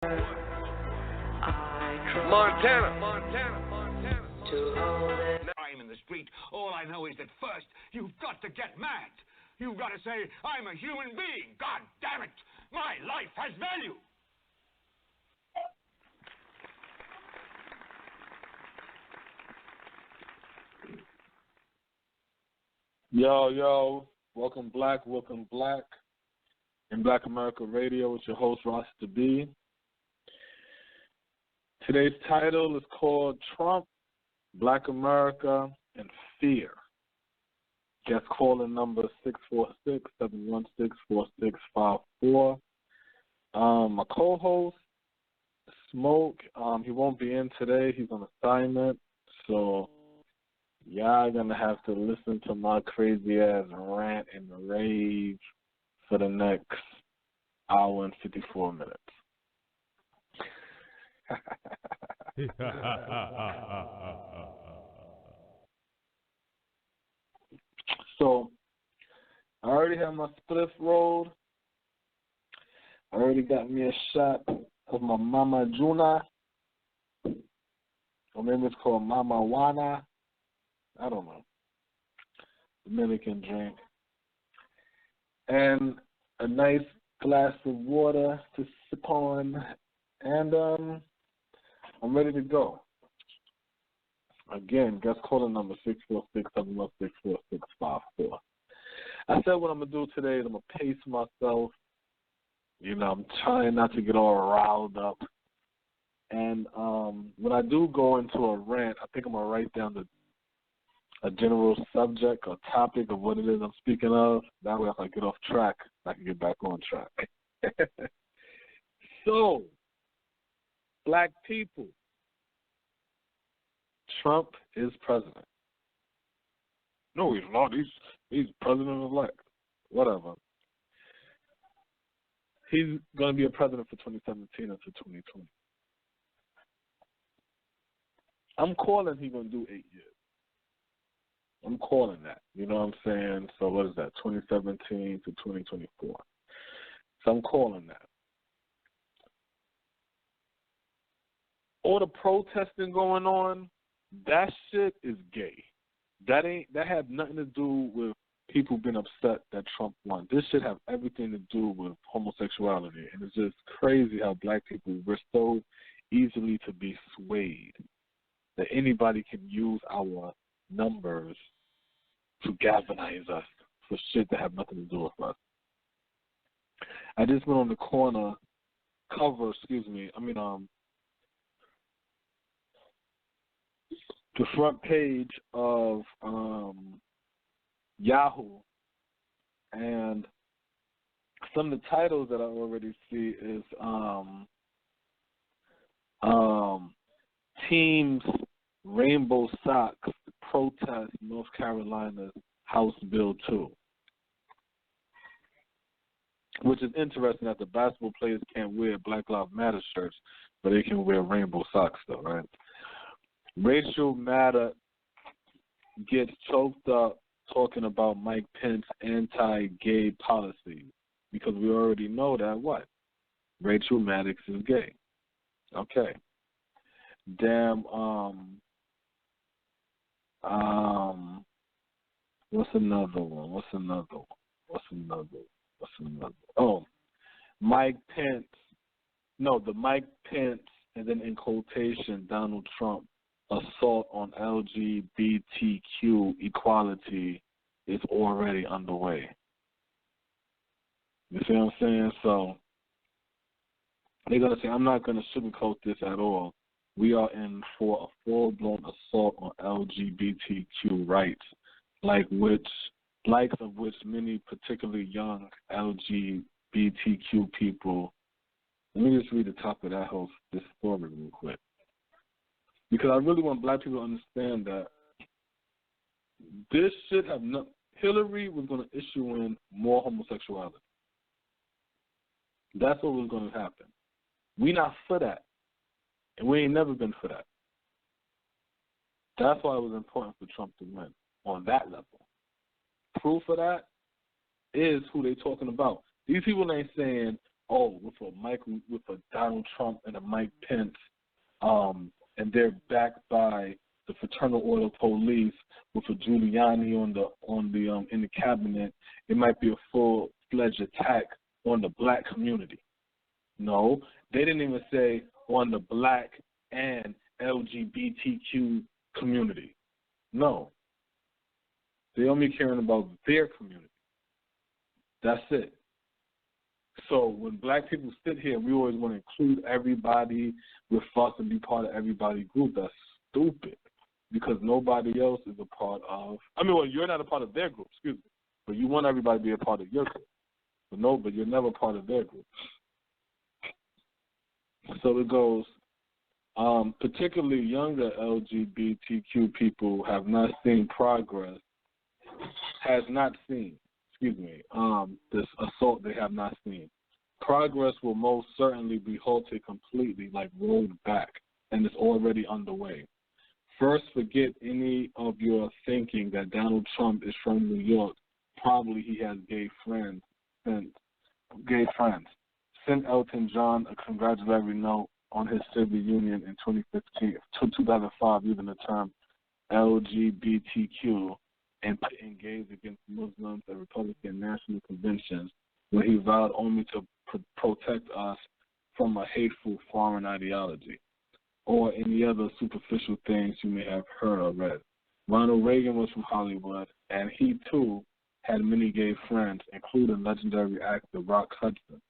Montana. I'm in the street. All I know is that first, you've got to get mad. You've got to say, I'm a human being. God damn it. My life has value. Yo, welcome black, in Black America Radio. It's your host, Rasta B. Today's title is called Trump, Black America, and Fear. Guest calling number 646-716-4654. My co-host, Smoke, he won't be in today. He's on assignment, so y'all gonna have to listen to my crazy ass rant and rave for the next hour and 54 minutes. So, I already have my spliff rolled. I already got me a shot of my Mama Juna. Or maybe it's called Mama Wana. I don't know. Dominican drink. And a nice glass of water to sip on. And I'm ready to go. Again, guest caller number 646-716-4654. I said what I'm going to do today is I'm going to pace myself. You know, I'm trying not to get all riled up. And when I do go into a rant, I think I'm going to write down a general subject or topic of what it is I'm speaking of. That way if I get off track, I can get back on track. So, black people, Trump is president. No, he's not. He's president-elect. Whatever. He's going to be a president for 2017 until 2020. I'm calling he's going to do 8 years. I'm calling that. You know what I'm saying? So what is that, 2017 to 2024. So I'm calling that. All the protesting going on, that shit is gay. That had nothing to do with people being upset that Trump won. This should have everything to do with homosexuality. And it's just crazy how black people, we're so easily to be swayed that anybody can use our numbers to galvanize us for shit that have nothing to do with us. I just went on the the front page of Yahoo, and some of the titles that I already see is Teams Rainbow Socks protest North Carolina's House Bill 2, which is interesting that the basketball players can't wear Black Lives Matter shirts, but they can wear rainbow socks though, right? Rachel Maddow gets choked up talking about Mike Pence's anti-gay policy because we already know that what? Rachel Maddox is gay. Okay. Damn, what's another one? Oh, Mike Pence. No, the Mike Pence, and then in quotation, Donald Trump assault on LGBTQ equality is already underway. You see what I'm saying? So they're going to say, I'm not going to sugarcoat this at all. We are in for a full-blown assault on LGBTQ rights, likes of which many particularly young LGBTQ people. Let me just read the top of that this story real quick, because I really want black people to understand that this should have not. Hillary was going to issue in more homosexuality. That's what was going to happen. We not for that, and we ain't never been for that. That's why it was important for Trump to win on that level. Proof of that is who they talking about. These people ain't saying with a Donald Trump and a Mike Pence, and they're backed by the Fraternal Order Police with a Giuliani in the cabinet, it might be a full-fledged attack on the black community. No, they didn't even say on the black and LGBTQ community. No. They only caring about their community. That's it. So when black people sit here, we always want to include everybody with us and be part of everybody's group. That's stupid because nobody else is a part of. You're not a part of their group, excuse me, but you want everybody to be a part of your group. But you're never part of their group. So it goes, particularly younger LGBTQ people have not seen progress, this assault they have not seen. Progress will most certainly be halted completely, like rolled back, and it's already underway. First, forget any of your thinking that Donald Trump is from New York. Probably he has gay friends. Sent Elton John a congratulatory note on his civil union in 2005 using the term LGBTQ and gays against Muslims at Republican national conventions when he vowed only to protect us from a hateful foreign ideology or any other superficial things you may have heard or read. Ronald Reagan was from Hollywood, and he, too, had many gay friends, including legendary actor Rock Hudson.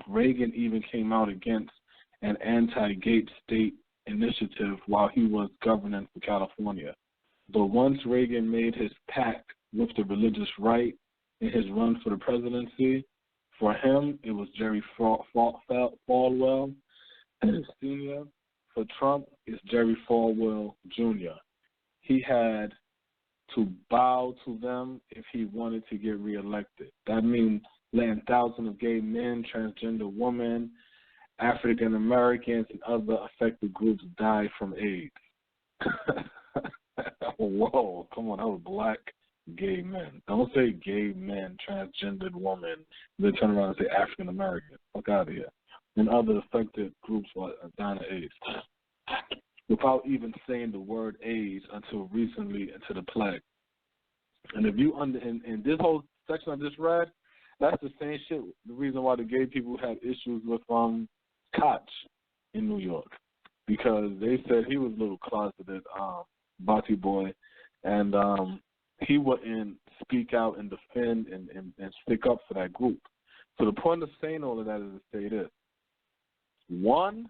Reagan even came out against an anti-gay state initiative while he was governing for California. But once Reagan made his pact with the religious right in his run for the presidency, for him it was Jerry Falwell Sr. For Trump, it's Jerry Falwell Jr. He had to bow to them if he wanted to get reelected. That means letting thousands of gay men, transgender women, African Americans, and other affected groups die from AIDS. Whoa, come on, that was black gay men. Don't say gay men, transgendered women, then turn around and say African American. Fuck out of here. And other affected groups are dying of AIDS. Without even saying the word AIDS until recently into the plague. And if you in this whole section I just read, that's the same shit. The reason why the gay people had issues with Koch in New York, because they said he was a little closeted Bati boy, and he wouldn't speak out and defend and stick up for that group. So the point of saying all of that is to say this: one,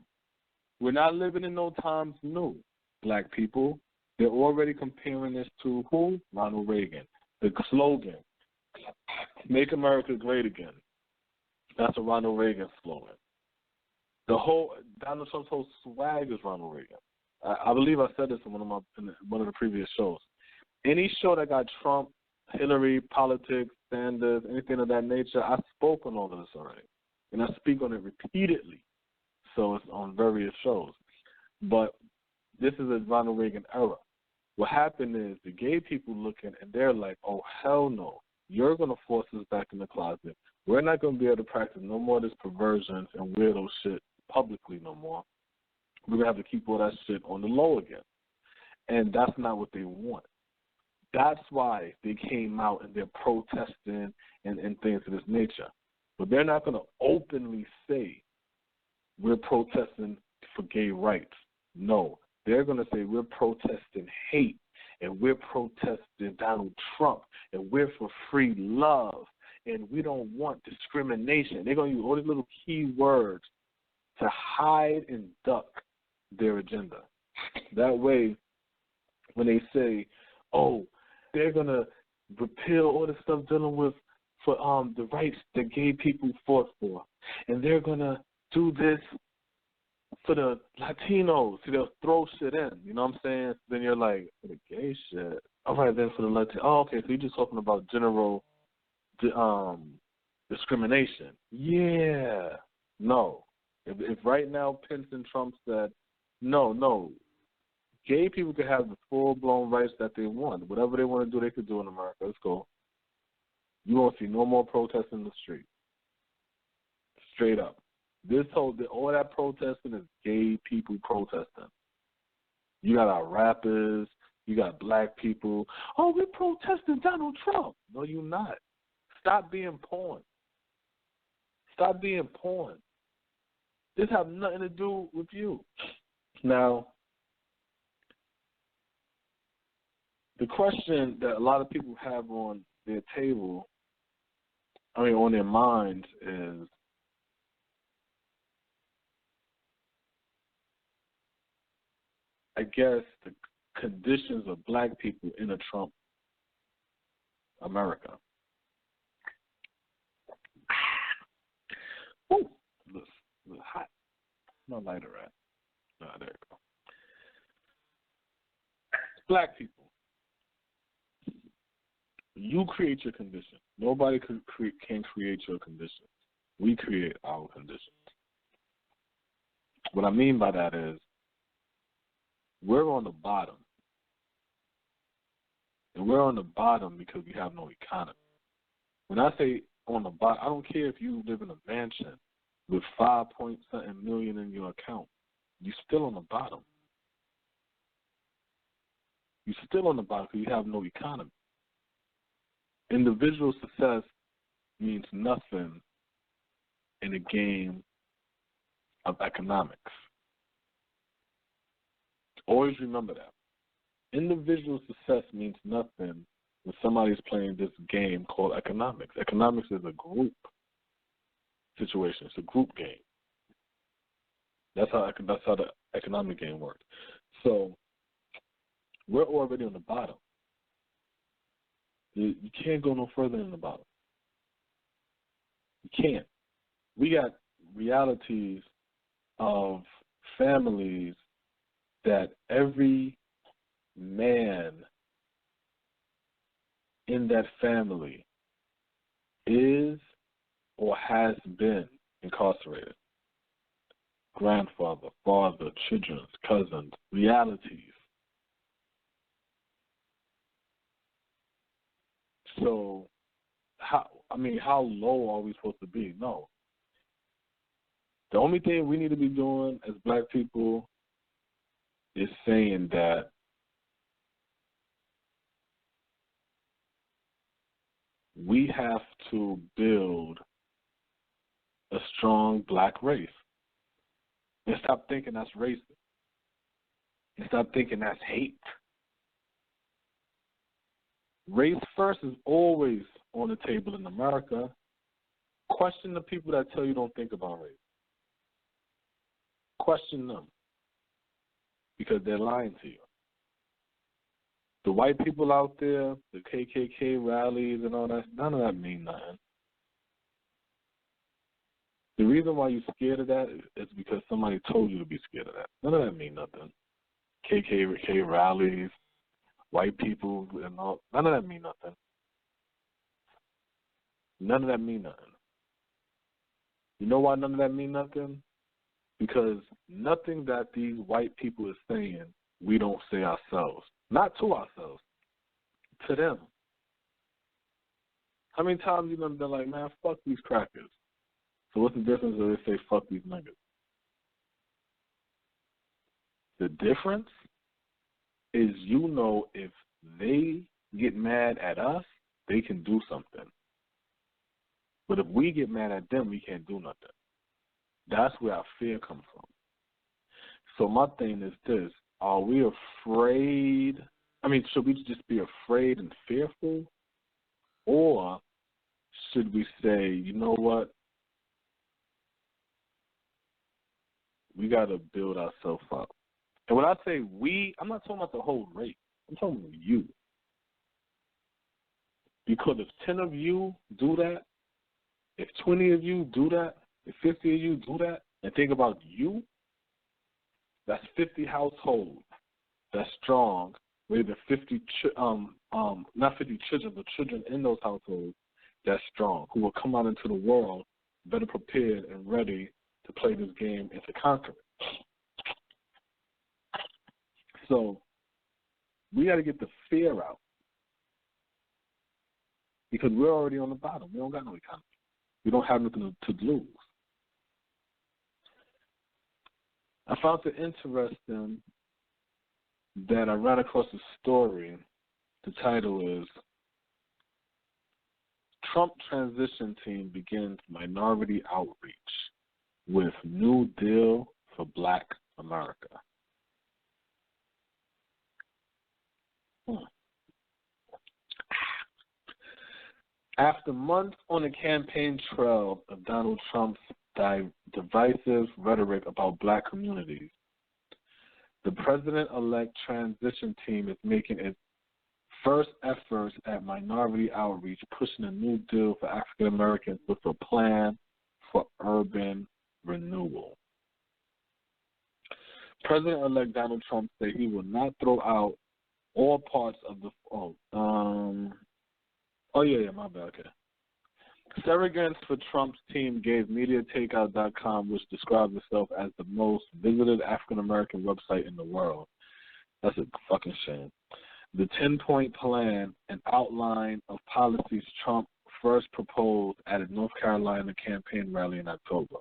we're not living in no times new, black people. They're already comparing this to who? Ronald Reagan. The slogan, "Make America Great Again." That's a Ronald Reagan slogan. The whole Donald Trump's whole swag is Ronald Reagan. I believe I said this in one of the previous shows. Any show that got Trump, Hillary, politics, Sanders, anything of that nature, I spoke on all of this already, and I speak on it repeatedly. So it's on various shows. But this is a Ronald Reagan era. What happened is the gay people looking, and they're like, oh, hell no. You're going to force us back in the closet. We're not going to be able to practice no more of this perversions and weirdo shit publicly no more. We're going to have to keep all that shit on the low again. And that's not what they want. That's why they came out and they're protesting and things of this nature. But they're not going to openly say we're protesting for gay rights. No. They're going to say we're protesting hate, and we're protesting Donald Trump, and we're for free love, and we don't want discrimination. They're going to use all these little key words to hide and duck their agenda. That way, when they say, oh, they're going to repeal all the stuff dealing with for the rights that gay people fought for, and they're going to do this for the Latinos, so they'll throw shit in, you know what I'm saying? Then you're like, for the gay shit. All right, then for the Latinos. Oh, okay, so you're just talking about general discrimination. Yeah. No. If right now Pence and Trump said, no, gay people could have the full-blown rights that they want. Whatever they want to do, they could do in America. Let's go. You won't see no more protests in the street. Straight up. All that protesting is gay people protesting. You got our rappers, you got black people. Oh, we're protesting Donald Trump. No, you're not. Stop being porn. Stop being porn. This have nothing to do with you. Now, the question that a lot of people have on their table, on their minds is, I guess, the conditions of black people in a Trump America. Ooh, looks hot. No lighter at. There you go. Black people. You create your condition. Nobody can create your conditions. We create our conditions. What I mean by that is, we're on the bottom. And we're on the bottom because we have no economy. When I say on the bottom, I don't care if you live in a mansion with 5-point-something million in your account. You're still on the bottom. You're still on the bottom because you have no economy. Individual success means nothing in a game of economics. Always remember that. Individual success means nothing when somebody's playing this game called economics. Economics is a group situation. It's a group game. That's how the economic game works. So we're already on the bottom. You can't go no further than the bottom. You can't. We got realities of families that every man in that family is or has been incarcerated. Grandfather, father, children, cousins, realities. So, how low are we supposed to be? No. The only thing we need to be doing as black people is saying that we have to build a strong black race. And stop thinking that's racist. And stop thinking that's hate. Race first is always on the table in America. Question the people that tell you don't think about race. Question them. Because they're lying to you. The white people out there, the KKK rallies and all that, none of that mean nothing. The reason why you're scared of that is because somebody told you to be scared of that. None of that mean nothing. KKK rallies, white people, and all, none of that mean nothing. None of that mean nothing. You know why none of that mean nothing? Because nothing that these white people are saying, we don't say ourselves. Not to ourselves, to them. How many times you done been like, man, fuck these crackers? So what's the difference if they say fuck these niggas? The difference is, you know, if they get mad at us, they can do something. But if we get mad at them, we can't do nothing. That's where our fear comes from. So my thing is this: are we afraid? Should we just be afraid and fearful? Or should we say, you know what? We got to build ourselves up. And when I say we, I'm not talking about the whole race. I'm talking about you. Because if 10 of you do that, if 20 of you do that, if 50 of you do that, and think about you, that's 50 households that's strong, with the 50, not 50 children, but children in those households that's strong, who will come out into the world better prepared and ready to play this game and to conquer it. So we got to get the fear out, because we're already on the bottom. We don't got no economy. We don't have nothing to lose. I found it interesting that I ran across a story. The title is Trump Transition Team Begins Minority Outreach with New Deal for Black America. After months on the campaign trail of Donald Trump's divisive rhetoric about black communities, the president-elect transition team is making its first efforts at minority outreach, pushing a new deal for African Americans with a plan for urban renewal. President-elect Donald Trump said he will not throw out all parts of the my bad. Okay. Surrogates for Trump's team gave MediaTakeout.com, which describes itself as the most visited African American website in the world. That's a fucking shame. The 10-point plan, an outline of policies Trump first proposed at a North Carolina campaign rally in October.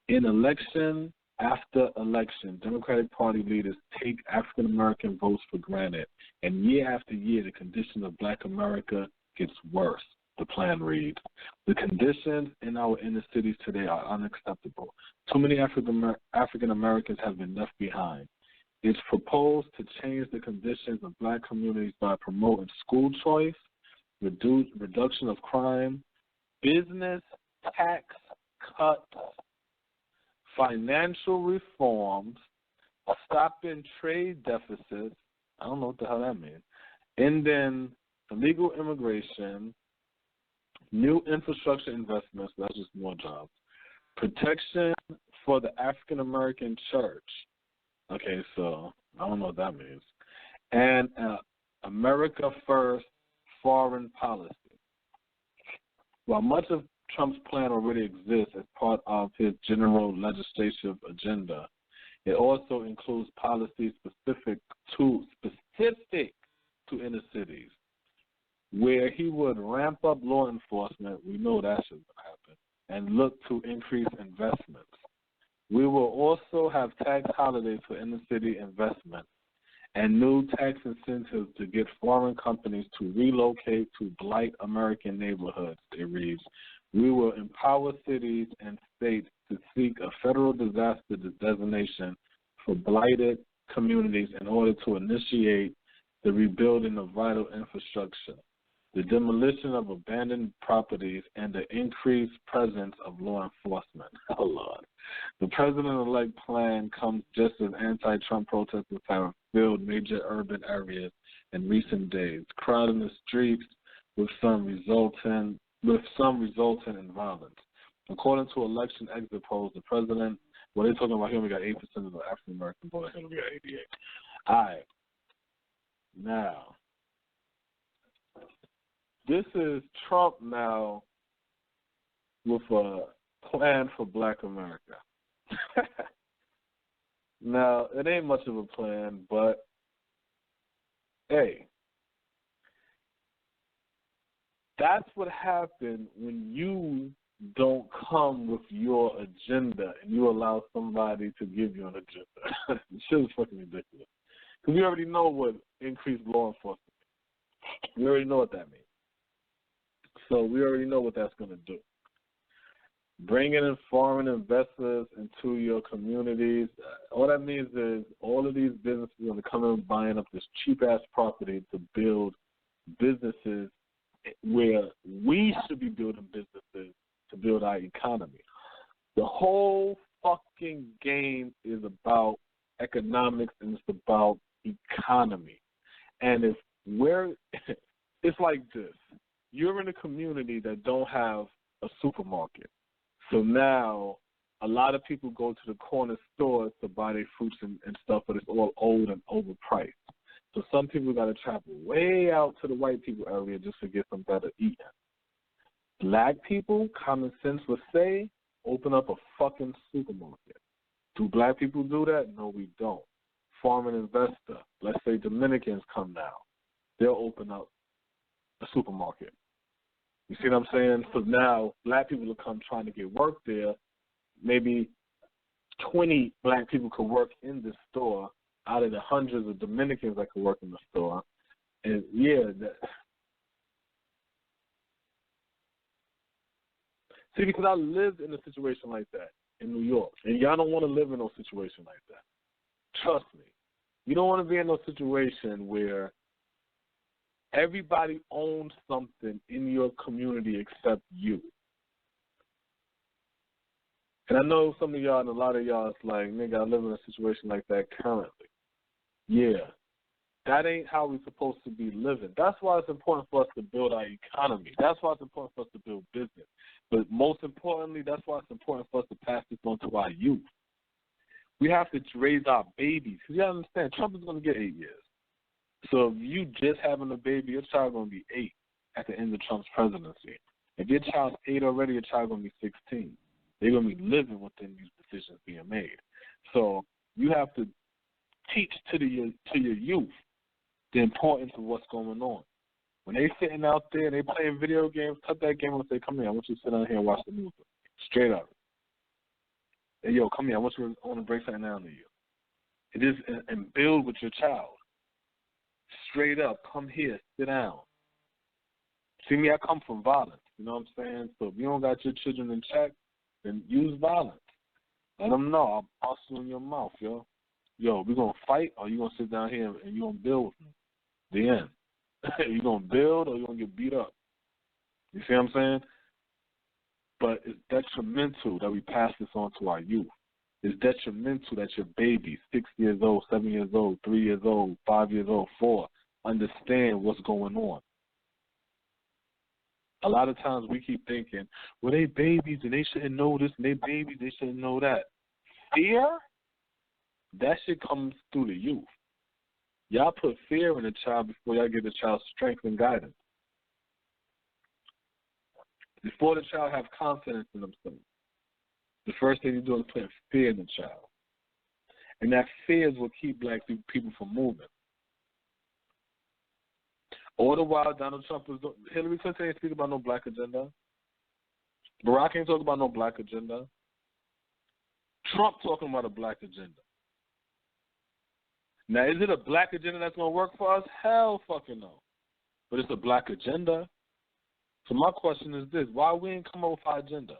In election after election, Democratic Party leaders take African American votes for granted, and year after year, the condition of Black America gets worse. The plan reads, the conditions in our inner cities today are unacceptable. Too many African Americans have been left behind. It's proposed to change the conditions of black communities by promoting school choice, reduction of crime, business tax cuts, financial reforms, stopping trade deficits, I don't know what the hell that means, and then illegal immigration, new infrastructure investments, that's just more jobs, protection for the African American church. Okay, so I don't know what that means. And America First foreign policy. While much of Trump's plan already exists as part of his general legislative agenda, it also includes policies specific to inner cities, where he would ramp up law enforcement. We know that should happen, and look to increase investments. We will also have tax holidays for inner city investment and new tax incentives to get foreign companies to relocate to blight American neighborhoods, it reads. We will empower cities and states to seek a federal disaster designation for blighted communities in order to initiate the rebuilding of vital infrastructure, the demolition of abandoned properties, and the increased presence of law enforcement. Oh, Lord. The president-elect plan comes just as anti-Trump protesters have filled major urban areas in recent days, crowding the streets with some resulting in violence. According to election exit polls, the president, they're talking about he only got 8% of the African American vote, he only got 88. All right. Now, this is Trump now with a plan for Black America. Now, it ain't much of a plan, but, hey, that's what happened when you don't come with your agenda and you allow somebody to give you an agenda. This shit is fucking ridiculous. Because we already know what increased law enforcement means. We already know what that means. So we already know what that's going to do. Bringing in foreign investors into your communities, all that means is all of these businesses are going to come in buying up this cheap-ass property to build businesses where we should be building businesses to build our economy. The whole fucking game is about economics and it's about economy. And it's like this. You're in a community that don't have a supermarket. So now a lot of people go to the corner stores to buy their fruits and stuff, but it's all old and overpriced. So some people got to travel way out to the white people area just to get some better eating. Black people, common sense would say, open up a fucking supermarket. Do black people do that? No, we don't. Foreign investor, let's say Dominicans come now, they'll open up a supermarket. You see what I'm saying? So now black people will come trying to get work there. Maybe 20 black people could work in the store out of the hundreds of Dominicans that could work in the store. And, yeah, see, because I lived in a situation like that in New York, and y'all don't want to live in no situation like that. Trust me. You don't want to be in no situation where everybody owns something in your community except you. And I know some of y'all and a lot of y'all is like, nigga, I live in a situation like that currently. Yeah. That ain't how we're supposed to be living. That's why it's important for us to build our economy. That's why it's important for us to build business. But most importantly, that's why it's important for us to pass this on to our youth. We have to raise our babies. Because you gotta understand, Trump is going to get 8 years. So if you just having a baby, your child going to be 8 at the end of Trump's presidency. If your child's 8 already, your child going to be 16. They're going to be living within these decisions being made. So you have to teach to your youth the importance of what's going on. When they sitting out there and they playing video games, cut that game and say, come here, I want you to sit down here and watch the movie. Straight up. Hey, yo, come here, I want to break something down to you. It is, and build with your child. Straight up, come here, sit down. See me, I come from violence, you know what I'm saying? So if you don't got your children in check, then use violence. Let them know, I'll bust you in your mouth, yo. Yo, we going to fight, or you going to sit down here and you going to build with me? The end. You going to build, or you going to get beat up? You see what I'm saying? But it's detrimental that we pass this on to our youth. It's detrimental that your baby, 6 years old, 7 years old, 3 years old, 5 years old, 4, understand what's going on. A lot of times we keep thinking, well, they babies and they shouldn't know this, and they babies, they shouldn't know that. Fear? That shit comes through the youth. Y'all put fear in a child before y'all give the child strength and guidance. Before the child have confidence in themselves, the first thing you do is put fear in the child. And that fear is what keeps black people from moving. All the while, Donald Trump was, Hillary Clinton ain't speak about no black agenda. Barack ain't talking about no black agenda. Trump talking about a black agenda. Now, is it a black agenda that's going to work for us? Hell fucking no. But it's a black agenda. So my question is this, why we ain't come up with our agenda?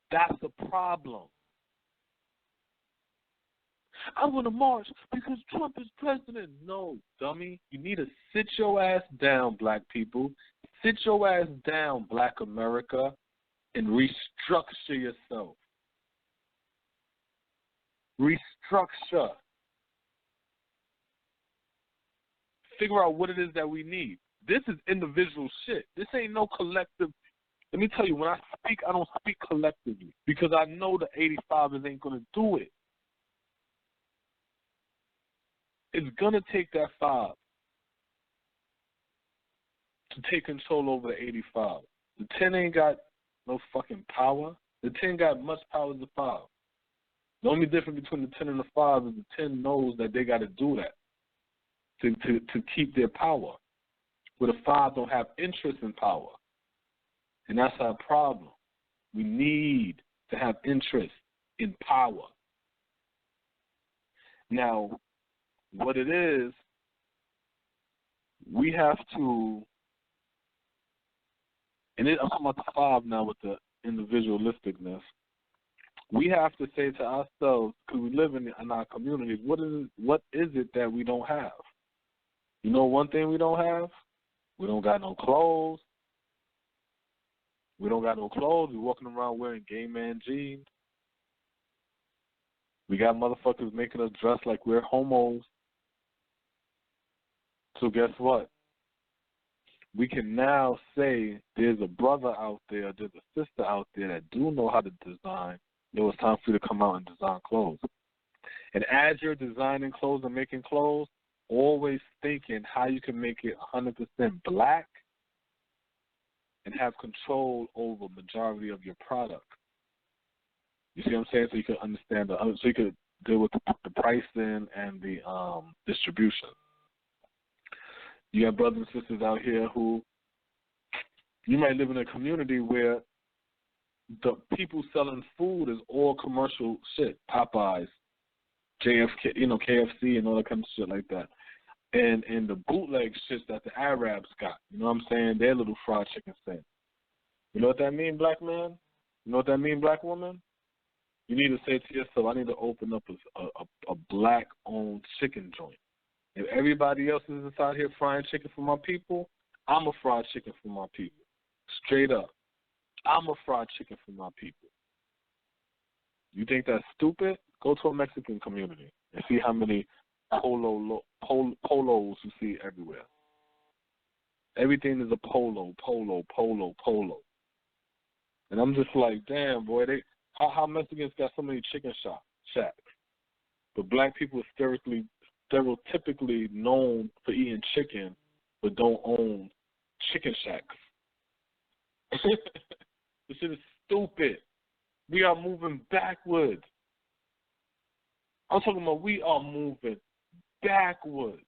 That's the problem. I want to march because Trump is president. No, dummy. You need to sit your ass down, black people. Sit your ass down, black America, and restructure yourself. Restructure. Figure out what it is that we need. This is individual shit. This ain't no collective. Let me tell you, when I speak, I don't speak collectively because I know the 85ers ain't going to do it. It's going to take that 5 to take control over the 85. The 10 ain't got no fucking power. The 10 got much power as the 5. The only difference between the 10 and the 5 is the 10 knows that they got to do that to keep their power. Where the 5 don't have interest in power. And that's our problem. We need to have interest in power. Now, what it is, we have to, and I'm talking about the 5 now with the individualisticness. We have to say to ourselves, because we live in our communities, what is it that we don't have? You know one thing we don't have? We don't got no clothes. We don't got no clothes. We're walking around wearing gay man jeans. We got motherfuckers making us dress like we're homos. So guess what? We can now say there's a brother out there, there's a sister out there that do know how to design. It was time for you to come out and design clothes. And as you're designing clothes and making clothes, always thinking how you can make it 100% black and have control over majority of your product. You see what I'm saying? So you can understand so you could deal with the pricing and the distribution. You have brothers and sisters out here who you might live in a community where the people selling food is all commercial shit. Popeyes, JFK, KFC and all that kind of shit like that. And the bootleg shit that the Arabs got. You know what I'm saying? Their little fried chicken stand. You know what that mean, black man? You know what that mean, black woman? You need to say to yourself, I need to open up a black-owned chicken joint. If everybody else is inside here frying chicken for my people, I'm a fried chicken for my people. Straight up. I'm a fried chicken for my people. You think that's stupid? Go to a Mexican community and see how many polos you see everywhere. Everything is a polo. And I'm just like, damn, boy, how Mexicans got so many chicken shacks? But black people are stereotypically known for eating chicken, but don't own chicken shacks. This shit is stupid. We are moving backwards. I'm talking about we are moving backwards.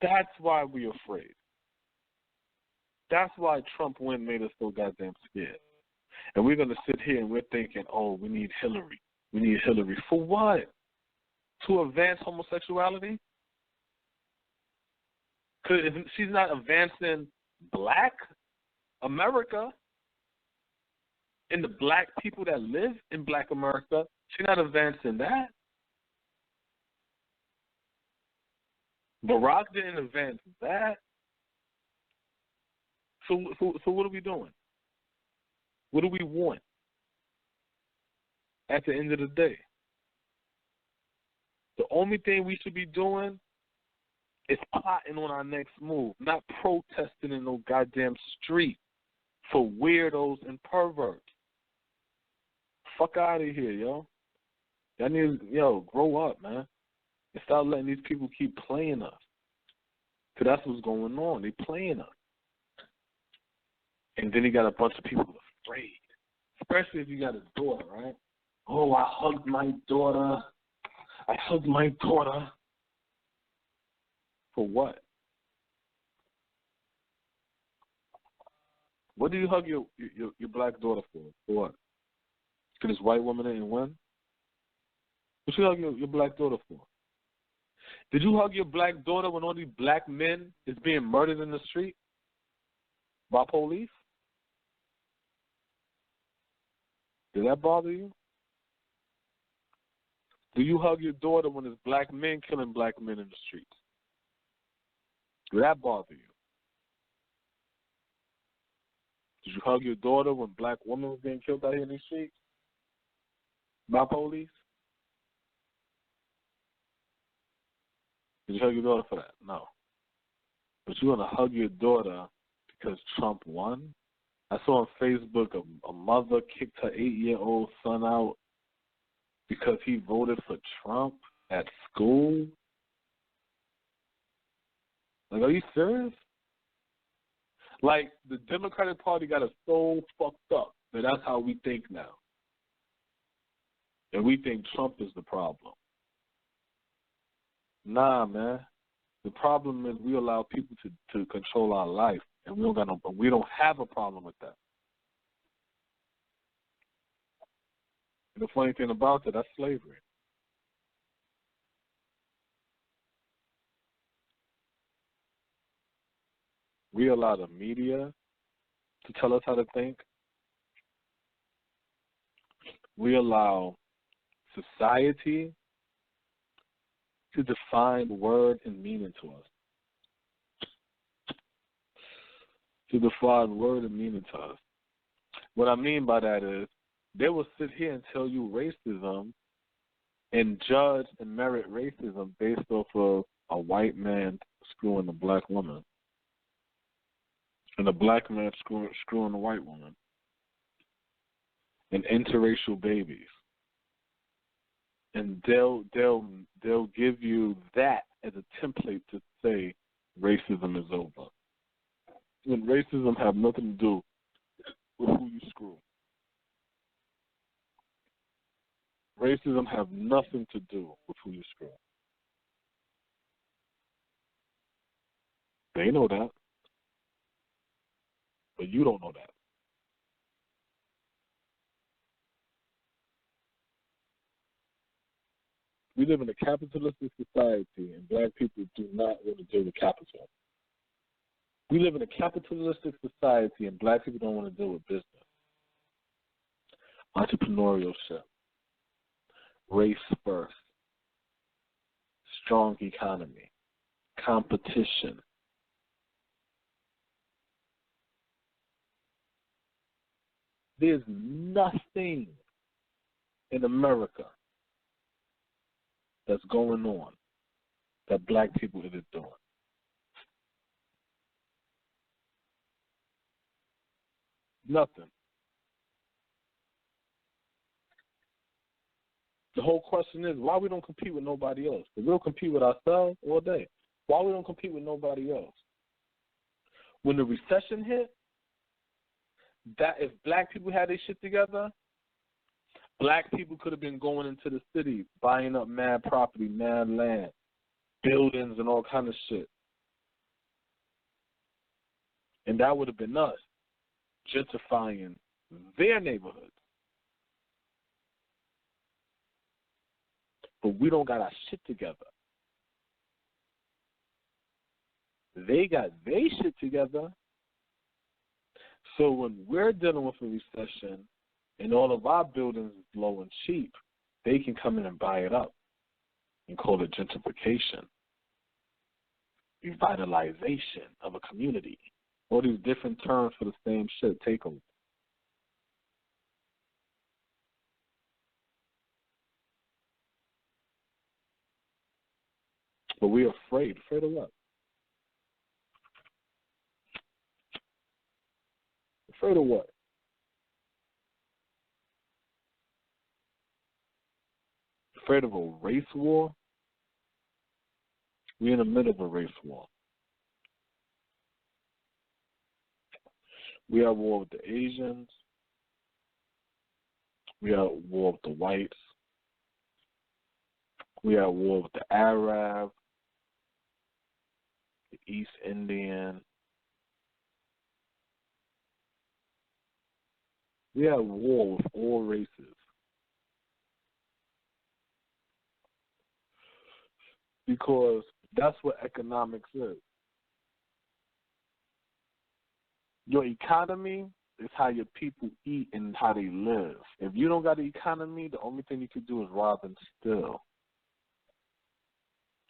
That's why we're afraid. That's why Trump win made us so goddamn scared. And we're going to sit here and we're thinking, oh, we need Hillary. We need Hillary. For what? To advance homosexuality? Because she's not advancing black America and the black people that live in black America. She's not advancing that. Barack didn't advance that. So what are we doing? What do we want at the end of the day? The only thing we should be doing is plotting on our next move, not protesting in no goddamn street for weirdos and perverts. Fuck out of here, yo. Y'all need to, grow up, man. And stop letting these people keep playing us. Because that's what's going on. They playing us. And then you got a bunch of people afraid. Especially if you got a daughter, right? Oh, I hugged my daughter. For what? What do you hug your black daughter for? For what? Because this white woman didn't win? What you hug your black daughter for? Did you hug your black daughter when all these black men is being murdered in the street by police? Did that bother you? Do you hug your daughter when there's black men killing black men in the streets? Did that bother you? Did you hug your daughter when black women was being killed out here in the streets by police? Did you hug your daughter for that? No. But you want to hug your daughter because Trump won? I saw on Facebook a mother kicked her 8-year-old son out because he voted for Trump at school. Like, are you serious? Like, the Democratic Party got us so fucked up that that's how we think now. And we think Trump is the problem. Nah, man. The problem is we allow people to control our life, and we don't have a problem with that. And the funny thing about it, that's slavery. We allow the media to tell us how to think. We allow society to define word and meaning to us. To define word and meaning to us. What I mean by that is they will sit here and tell you racism and judge and merit racism based off of a white man screwing a black woman and a black man screwing a white woman and interracial babies. And they'll give you that as a template to say racism is over. When racism have nothing to do with who you screw. Racism have nothing to do with who you screw. They know that. But you don't know that. We live in a capitalistic society, and black people do not want to deal with capital. We live in a capitalistic society, and black people don't want to deal with business. Entrepreneurship, race first, strong economy, competition. There's nothing in America that's going on that black people isn't doing. Nothing. The whole question is why we don't compete with nobody else. Because we'll compete with ourselves all day. Why we don't compete with nobody else? When the recession hit, that if black people had their shit together, black people could have been going into the city, buying up mad property, mad land, buildings, and all kind of shit. And that would have been us, gentrifying their neighborhoods. But we don't got our shit together. They got their shit together. So when we're dealing with a recession and all of our buildings is low and cheap, they can come in and buy it up and call it gentrification, revitalization of a community. All these different terms for the same shit. Take them. But we're afraid. Afraid of what? Afraid of what? Afraid of a race war? We're in the middle of a race war. We are at war with the Asians. We are at war with the whites. We are at war with the Arab, the East Indian. We are at war with all races. Because that's what economics is. Your economy is how your people eat and how they live. If you don't got an economy, the only thing you can do is rob and steal,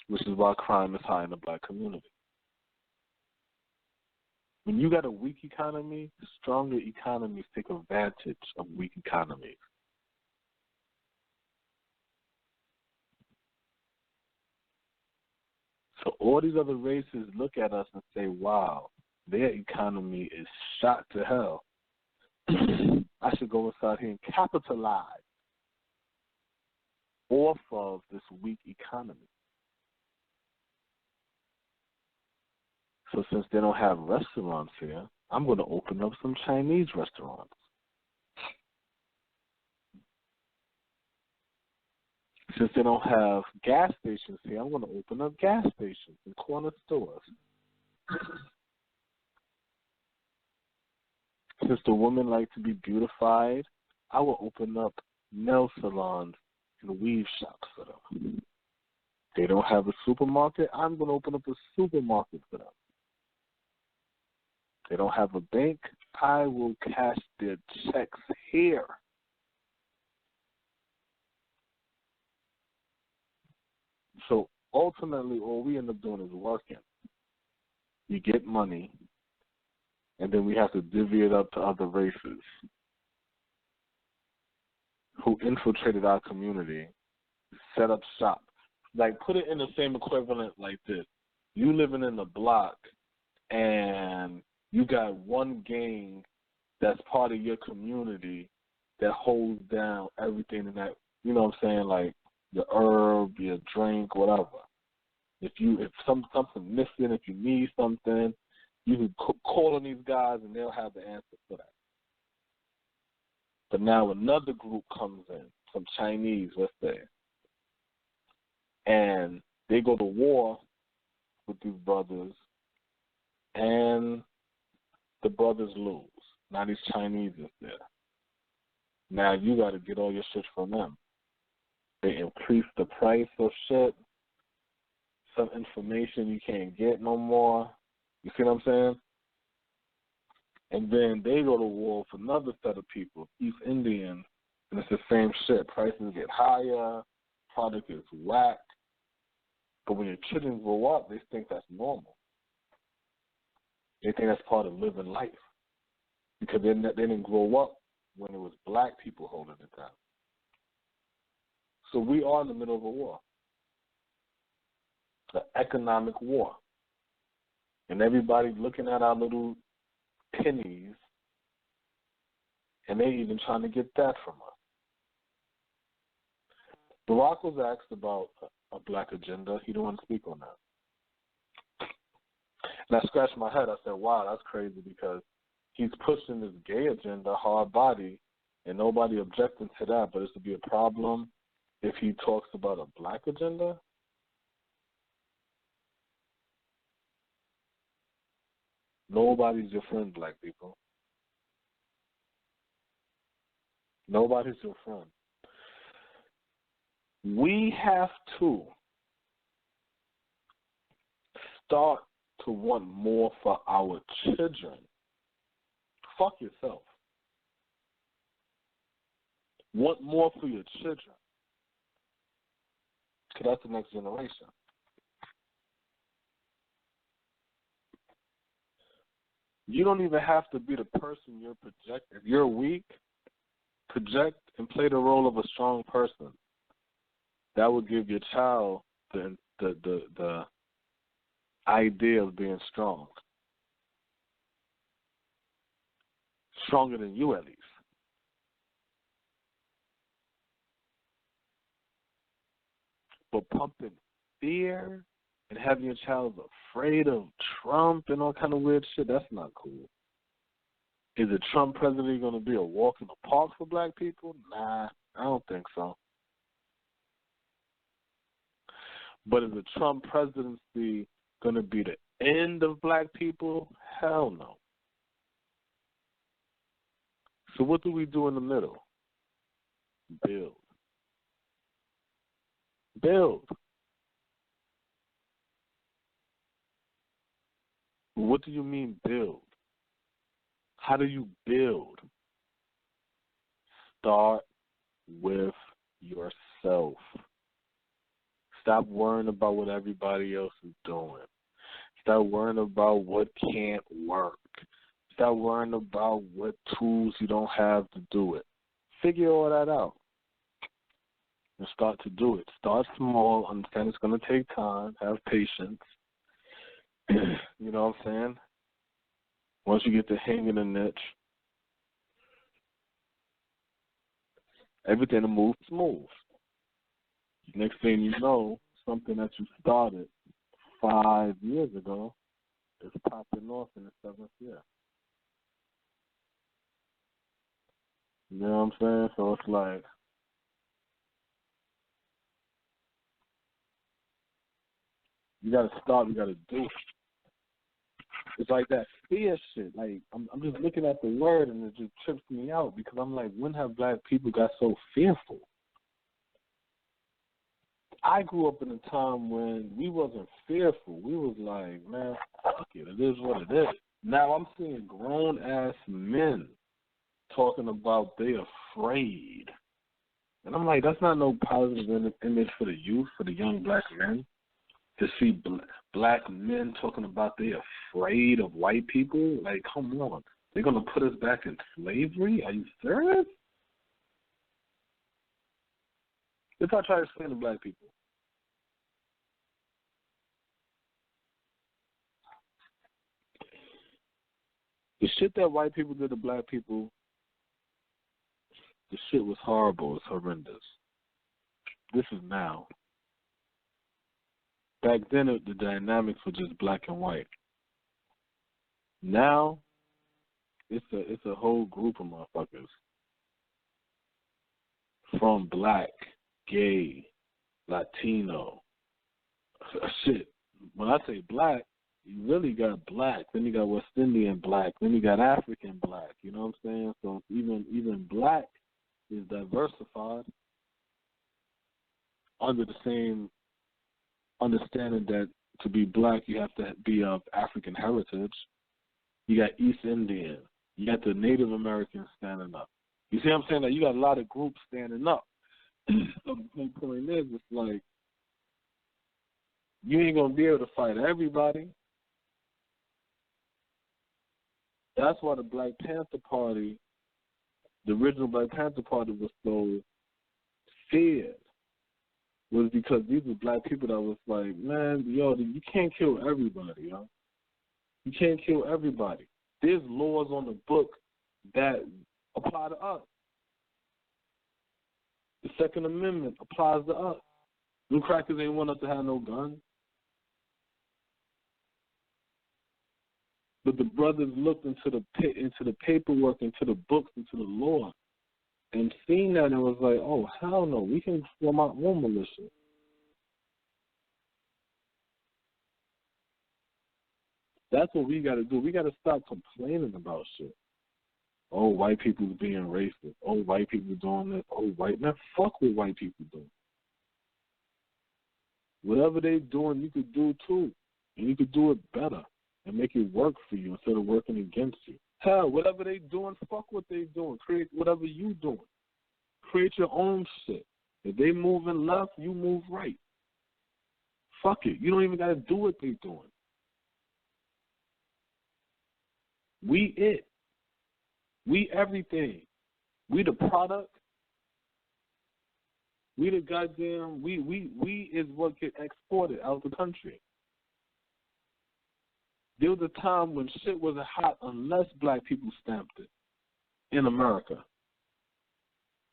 which is why crime is high in the black community. When you got a weak economy, stronger economies take advantage of weak economies. So all these other races look at us and say, wow, their economy is shot to hell. I should go inside here and capitalize off of this weak economy. So since they don't have restaurants here, I'm going to open up some Chinese restaurants. Since they don't have gas stations here, I'm going to open up gas stations and corner stores. Since the women like to be beautified, I will open up nail salons and weave shops for them. They don't have a supermarket, I'm going to open up a supermarket for them. They don't have a bank, I will cash their checks here. So ultimately, all we end up doing is working. We get money, and then we have to divvy it up to other races who infiltrated our community, set up shop. Like, put it in the same equivalent like this. You living in a block, and you got one gang that's part of your community that holds down everything in that, you know what I'm saying, like your herb, your drink, whatever. If something missing, if you need something, you can call on these guys and they'll have the answer for that. But now another group comes in, some Chinese, let's say, and they go to war with these brothers, and the brothers lose. Now these Chinese is there. Now you got to get all your shit from them. They increase the price of shit. Some information you can't get no more. You see what I'm saying? And then they go to war with another set of people, East Indians, and it's the same shit. Prices get higher, product is whack. But when your children grow up, they think that's normal. They think that's part of living life. Because they didn't grow up when it was black people holding it down. So we are in the middle of a war. An economic war. And everybody's looking at our little pennies, and they even trying to get that from us. Barack was asked about a black agenda. He didn't want to speak on that. And I scratched my head. I said, wow, that's crazy, because he's pushing this gay agenda, hard body, and nobody objecting to that, but it's to be a problem if he talks about a black agenda? Nobody's your friend, black people. Nobody's your friend. We have to start to want more for our children. Fuck yourself. Want more for your children. Because that's the next generation. You don't even have to be the person you're projecting. If you're weak, project and play the role of a strong person. That would give your child the idea of being strong. Stronger than you, at least. But pumping fear and having your child afraid of Trump and all kind of weird shit, that's not cool. Is a Trump president going to be a walk in the park for black people? Nah, I don't think so. But is a Trump presidency going to be the end of black people? Hell no. So what do we do in the middle? Build. Build. What do you mean build? How do you build? Start with yourself. Stop worrying about what everybody else is doing. Stop worrying about what can't work. Stop worrying about what tools you don't have to do it. Figure all that out and start to do it. Start small. Understand it's going to take time. Have patience. You know what I'm saying? Once you get the hang of the niche, everything will move smooth. Next thing you know, something that you started 5 years ago is popping off in the 7th year. You know what I'm saying? So it's like, you got to start, you got to do it. It's like that fear shit. Like, I'm just looking at the word and it just trips me out because I'm like, when have black people got so fearful? I grew up in a time when we wasn't fearful. We was like, man, fuck it. It is what it is. Now I'm seeing grown-ass men talking about they afraid. And I'm like, that's not no positive image for the youth, for the young black men. To see black men talking about they afraid of white people? Like, come on. They're going to put us back in slavery? Are you serious? If I try to explain to black people. The shit that white people did to black people, the shit was horrible. It's horrendous. This is now. Back then, the dynamics were just black and white. Now, it's a whole group of motherfuckers. From black, gay, Latino, shit. When I say black, you really got black. Then you got West Indian black. Then you got African black. You know what I'm saying? So even black is diversified. under the same understanding that to be black you have to be of African heritage. You got East Indian. You got the Native Americans standing up. You see what I'm saying? Like, you got a lot of groups standing up. So the point is, it's like, you ain't going to be able to fight everybody. That's why the Black Panther Party, the original Black Panther Party, was so feared. Was because these were black people that was like, man, yo, you can't kill everybody, yo. You can't kill everybody. There's laws on the book that apply to us. The Second Amendment applies to us. Them crackers ain't want us to have no guns. But the brothers looked into the paperwork, into the books, into the law, and seen that and was like, oh, hell no, we can form our own militia. That's what we got to do. We got to stop complaining about shit. Oh, white people's being racist. Oh, white people doing this. Oh, white man, fuck what white people do. Whatever they doing, you could do too, and you could do it better and make it work for you instead of working against you. Hell, whatever they doing, fuck what they doing. Create whatever you doing. Create your own shit. If they moving left, you move right. Fuck it. You don't even got to do what they doing. We it. We everything. We the product. We the goddamn, we is what get exported out of the country. There was a time when shit wasn't hot unless black people stamped it in America.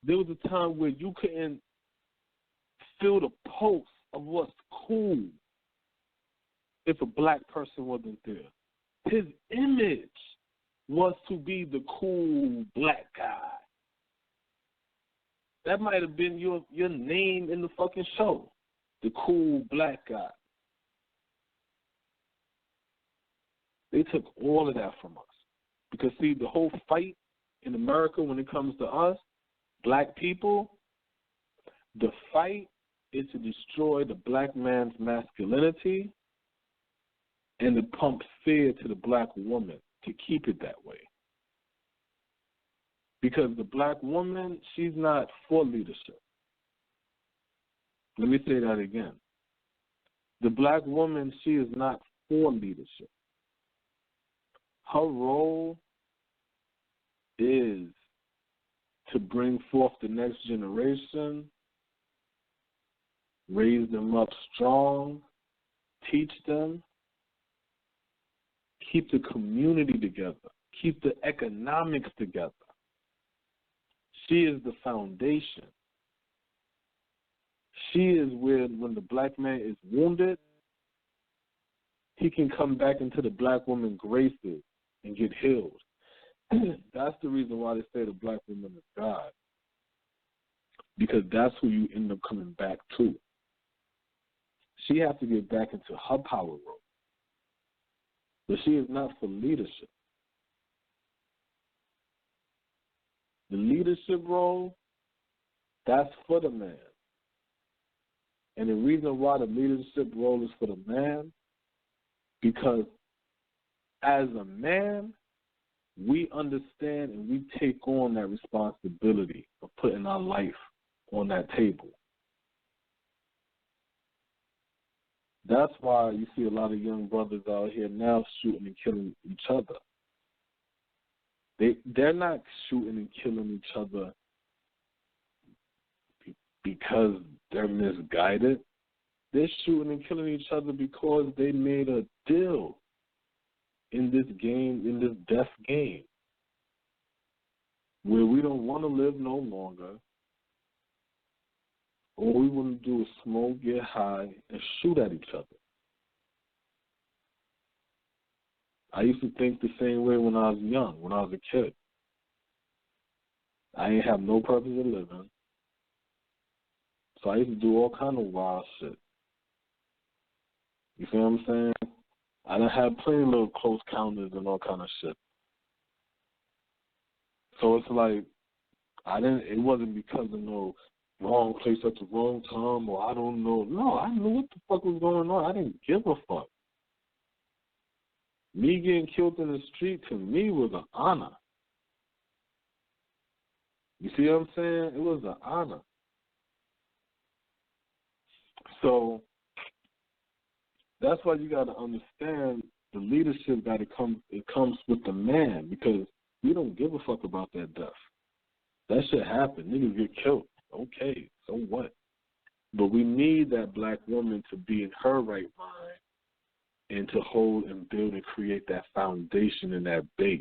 There was a time where you couldn't feel the pulse of what's cool if a black person wasn't there. His image was to be the cool black guy. That might have been your name in the fucking show, the cool black guy. They took all of that from us. Because, see, the whole fight in America when it comes to us, black people, the fight is to destroy the black man's masculinity and to pump fear to the black woman to keep it that way. Because the black woman, she's not for leadership. Let me say that again. The black woman, she is not for leadership. Her role is to bring forth the next generation, raise them up strong, teach them, keep the community together, keep the economics together. She is the foundation. She is where, when the black man is wounded, he can come back into the black woman's graces and get healed. That's the reason why they say the black woman is God. Because that's who you end up coming back to. She has to get back into her power role. But she is not for leadership. The leadership role, that's for the man. And the reason why the leadership role is for the man, because as a man, we understand and we take on that responsibility of putting our life on that table. That's why you see a lot of young brothers out here now shooting and killing each other. They're not shooting and killing each other because they're misguided. They're shooting and killing each other because they made a deal in this game, in this death game, where we don't want to live no longer. All we want to do is smoke, get high, and shoot at each other. I used to think the same way when I was young, when I was a kid. I ain't have no purpose of living. So I used to do all kind of wild shit. You feel what I'm saying? I done had plenty of little close counters and all kind of shit. So it's like, it wasn't because of no wrong place at the wrong time, or I don't know. No, I knew what the fuck was going on. I didn't give a fuck. Me getting killed in the street, to me, was an honor. You see what I'm saying? It was an honor. So that's why you got to understand the leadership got to come. It comes with the man, because we don't give a fuck about that death. That shit happened. Niggas get killed. Okay, so what? But we need that black woman to be in her right mind and to hold and build and create that foundation and that base.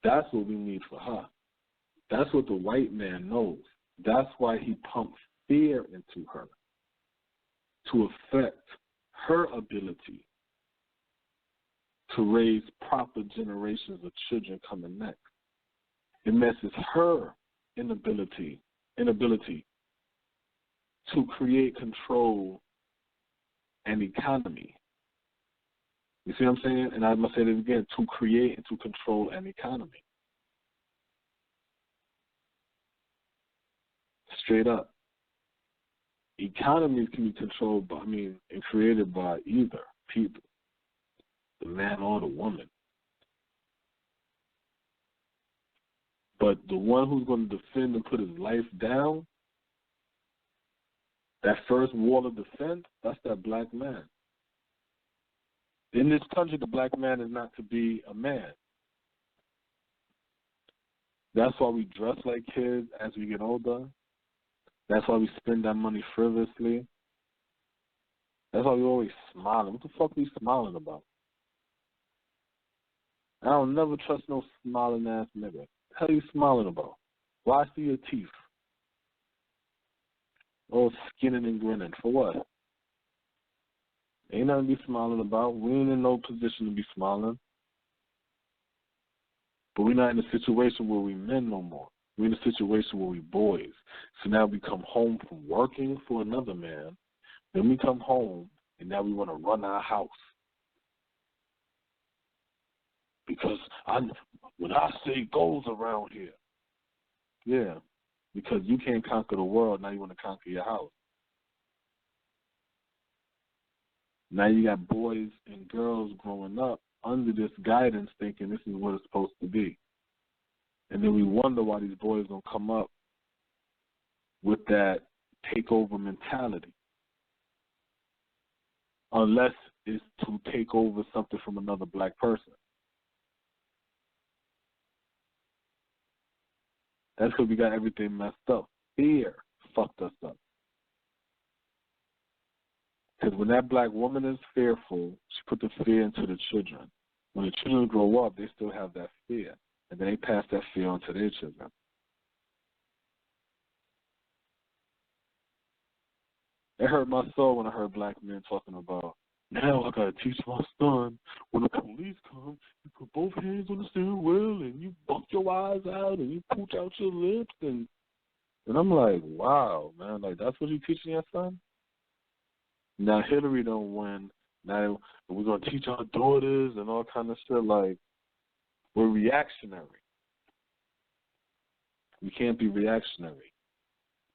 That's what we need for her. That's what the white man knows. That's why he pumps fear into her, to affect her ability to raise proper generations of children coming next. It messes her inability to create control and economy. You see what I'm saying? And I'm going to say this again, to create and to control an economy. Straight up. Economies can be controlled by, and created by either people, the man or the woman. But the one who's going to defend and put his life down, that first wall of defense, that's that black man. In this country, the black man is not to be a man. That's why we dress like kids as we get older. That's why we spend that money frivolously. That's why we always smiling. What the fuck are we smiling about? I don't never trust no smiling ass nigga. What the hell are you smiling about? Why see your teeth? Oh, skinning and grinning. For what? Ain't nothing to be smiling about. We ain't in no position to be smiling. But we're not in a situation where we men no more. We're in a situation where we boys. So now we come home from working for another man. Then we come home, and now we want to run our house. Because when I say goals around here, yeah, because you can't conquer the world, now you want to conquer your house. Now you got boys and girls growing up under this guidance thinking this is what it's supposed to be. And then we wonder why these boys don't come up with that takeover mentality. Unless it's to take over something from another black person. That's because we got everything messed up. Fear fucked us up. Because when that black woman is fearful, she put the fear into the children. When the children grow up, they still have that fear. And then they pass that fear on to their children. It hurt my soul when I heard black men talking about, now I got to teach my son, when the police come, you put both hands on the steering wheel and you buck your eyes out and you pooch out your lips. And I'm like, wow, man, like that's what you teaching your son? Now Hillary don't win. Now we're going to teach our daughters and all kind of shit. Like, we're reactionary. We can't be reactionary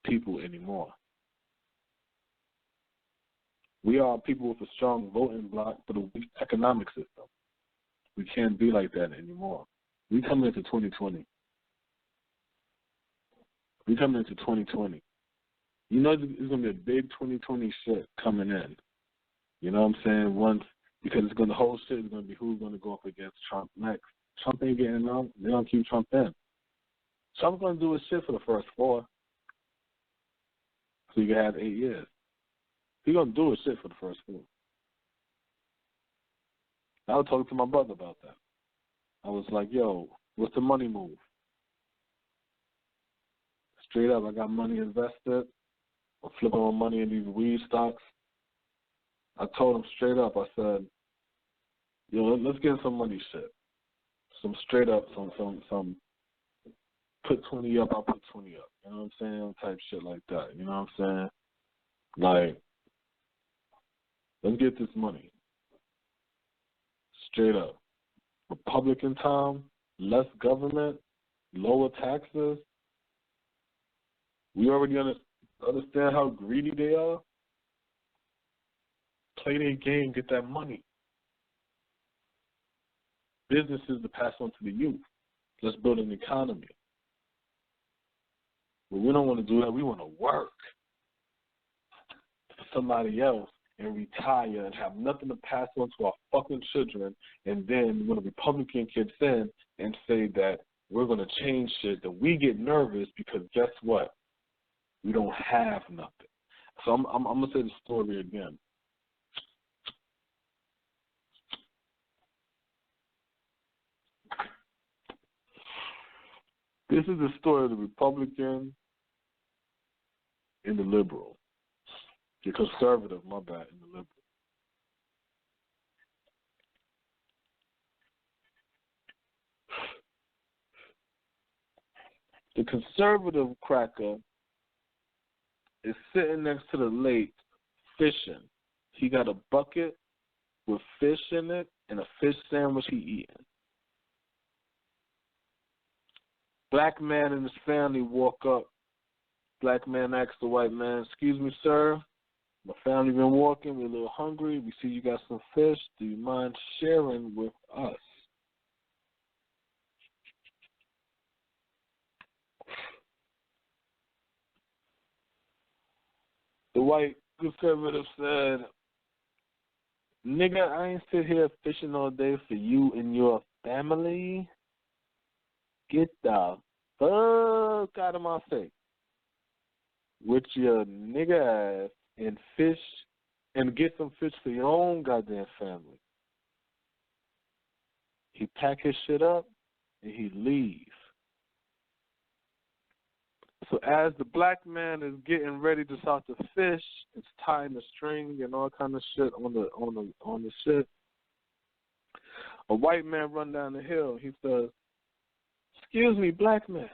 people anymore. We are people with a strong voting bloc but a weak economic system. We can't be like that anymore. We coming into 2020. We coming into 2020. You know, there's going to be a big 2020 shit coming in. You know what I'm saying? Because the whole shit is going to be who's going to go up against Trump next. Trump ain't getting out. They're going to keep Trump in. Trump's going to do his shit for the first 4. So you can have 8 years. He's going to do his shit for the first 4. I was talking to my brother about that. I was like, yo, what's the money move? Straight up, I got money invested. I'm flipping my money in these weed stocks. I told him straight up, I said, yo, let's get some money shit. Some straight up, some put 20 up, I'll put 20 up. You know what I'm saying? Type shit like that. You know what I'm saying? Like, let's get this money. Straight up. Republican time, less government, lower taxes. We already understand how greedy they are. Play their game, get that money. Businesses to pass on to the youth. Let's build an economy. But we don't want to do that. We want to work for somebody else and retire and have nothing to pass on to our fucking children. And then when a Republican gets in and say that we're going to change shit, that we get nervous because guess what? We don't have nothing. So I'm going to say the story again. This is the story of the Republican and the liberal. The conservative, my bad, and the liberal. The conservative cracker is sitting next to the lake fishing. He got a bucket with fish in it and a fish sandwich he eating. Black man and his family walk up. Black man asks the white man, "Excuse me, sir. My family been walking. We're a little hungry. We see you got some fish. Do you mind sharing with us?" The white conservative said, "Nigga, I ain't sit here fishing all day for you and your family. Get the fuck out of my face with your nigga ass and fish and get some fish for your own goddamn family." He pack his shit up and he leave. So as the black man is getting ready to start to fish, it's tying the string and all kind of shit on the shit. A white man run down the hill. He says, "Excuse me, black man.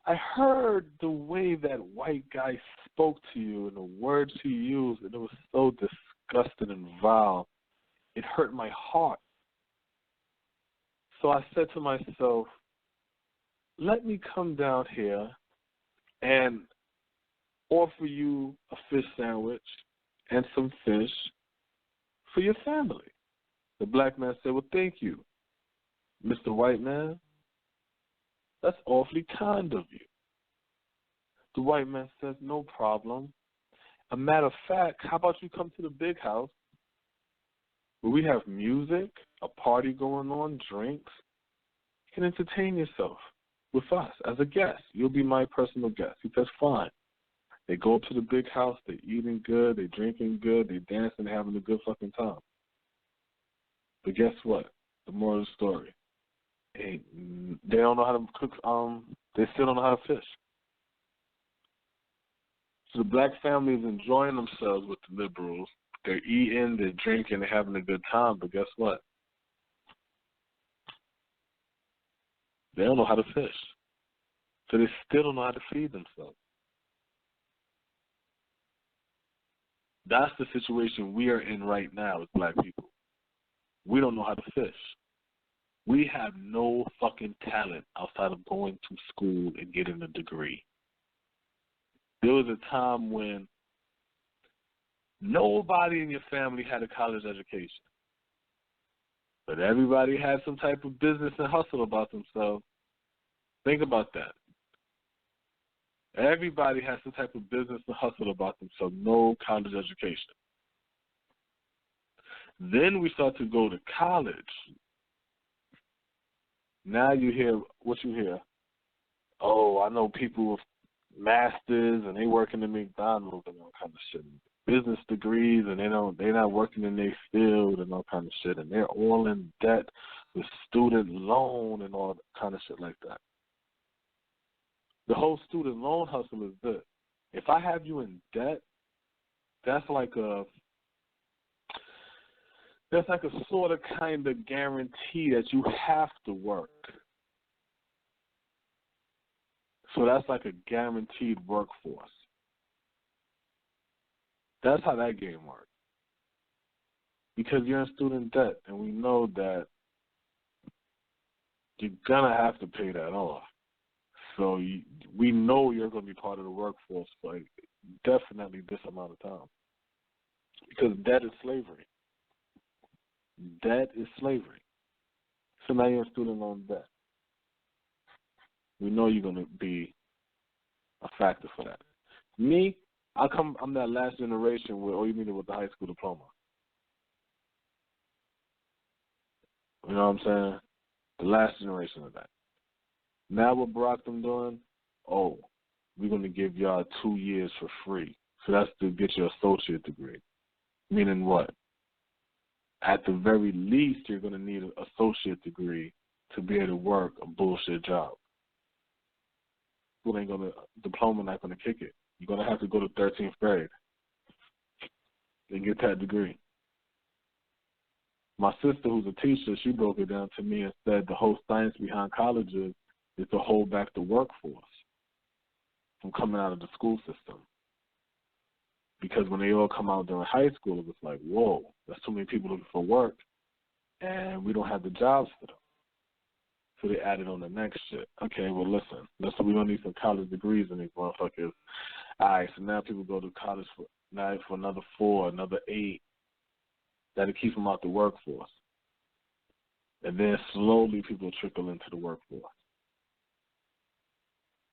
I heard the way that white guy spoke to you and the words he used, and it was so disgusting and vile. It hurt my heart. So I said to myself, let me come down here and offer you a fish sandwich and some fish for your family." The black man said, "Well, thank you, Mr. White Man. That's awfully kind of you." The white man says, "No problem. A matter of fact, how about you come to the big house where we have music, a party going on, drinks. You can entertain yourself with us as a guest. You'll be my personal guest." He says, "Fine." They go up to the big house. They're eating good. They're drinking good. They're dancing, having a good fucking time. But guess what? The moral of the story. They don't know how to cook. They still don't know how to fish. So the black family is enjoying themselves with the liberals. They're eating, they're drinking, they're having a good time. But guess what? They don't know how to fish. So they still don't know how to feed themselves. That's the situation we are in right now as black people. We don't know how to fish. We have no fucking talent outside of going to school and getting a degree. There was a time when nobody in your family had a college education, but everybody had some type of business and hustle about themselves. Think about that. Everybody has some type of business and hustle about themselves, no college education. Then we start to go to college. Now you hear what you hear. Oh, I know people with masters and they working in McDonald's and all kind of shit. Business degrees and they're not working in their field and all kind of shit, and they're all in debt with student loan and all kind of shit like that. The whole student loan hustle is this. If I have you in debt, that's like a sort of kind of guarantee that you have to work. So that's like a guaranteed workforce. That's how that game works. Because you're in student debt, and we know that you're going to have to pay that off. So we know you're going to be part of the workforce for definitely this amount of time. Because debt is slavery. Debt is slavery. So now you're in student loan debt. We know you're going to be a factor for that. Me, I'm that last generation where all you needed was the high school diploma. You know what I'm saying? The last generation of that. Now what Barack them doing? Oh, we're going to give y'all 2 years for free. So that's to get your associate degree. Meaning what? At the very least, you're going to need an associate degree to be able to work a bullshit job. Diploma not going to kick it. You're going to have to go to 13th grade and get that degree. My sister, who's a teacher, she broke it down to me and said the whole science behind colleges is to hold back the workforce from coming out of the school system. Because when they all come out during high school, it was like, whoa, there's too many people looking for work, and we don't have the jobs for them. So they added on the next shit. Okay, well, listen, we don't need some college degrees in these motherfuckers. All right, so now people go to college for another 4, another 8. That'll keep them out the workforce. And then slowly people trickle into the workforce.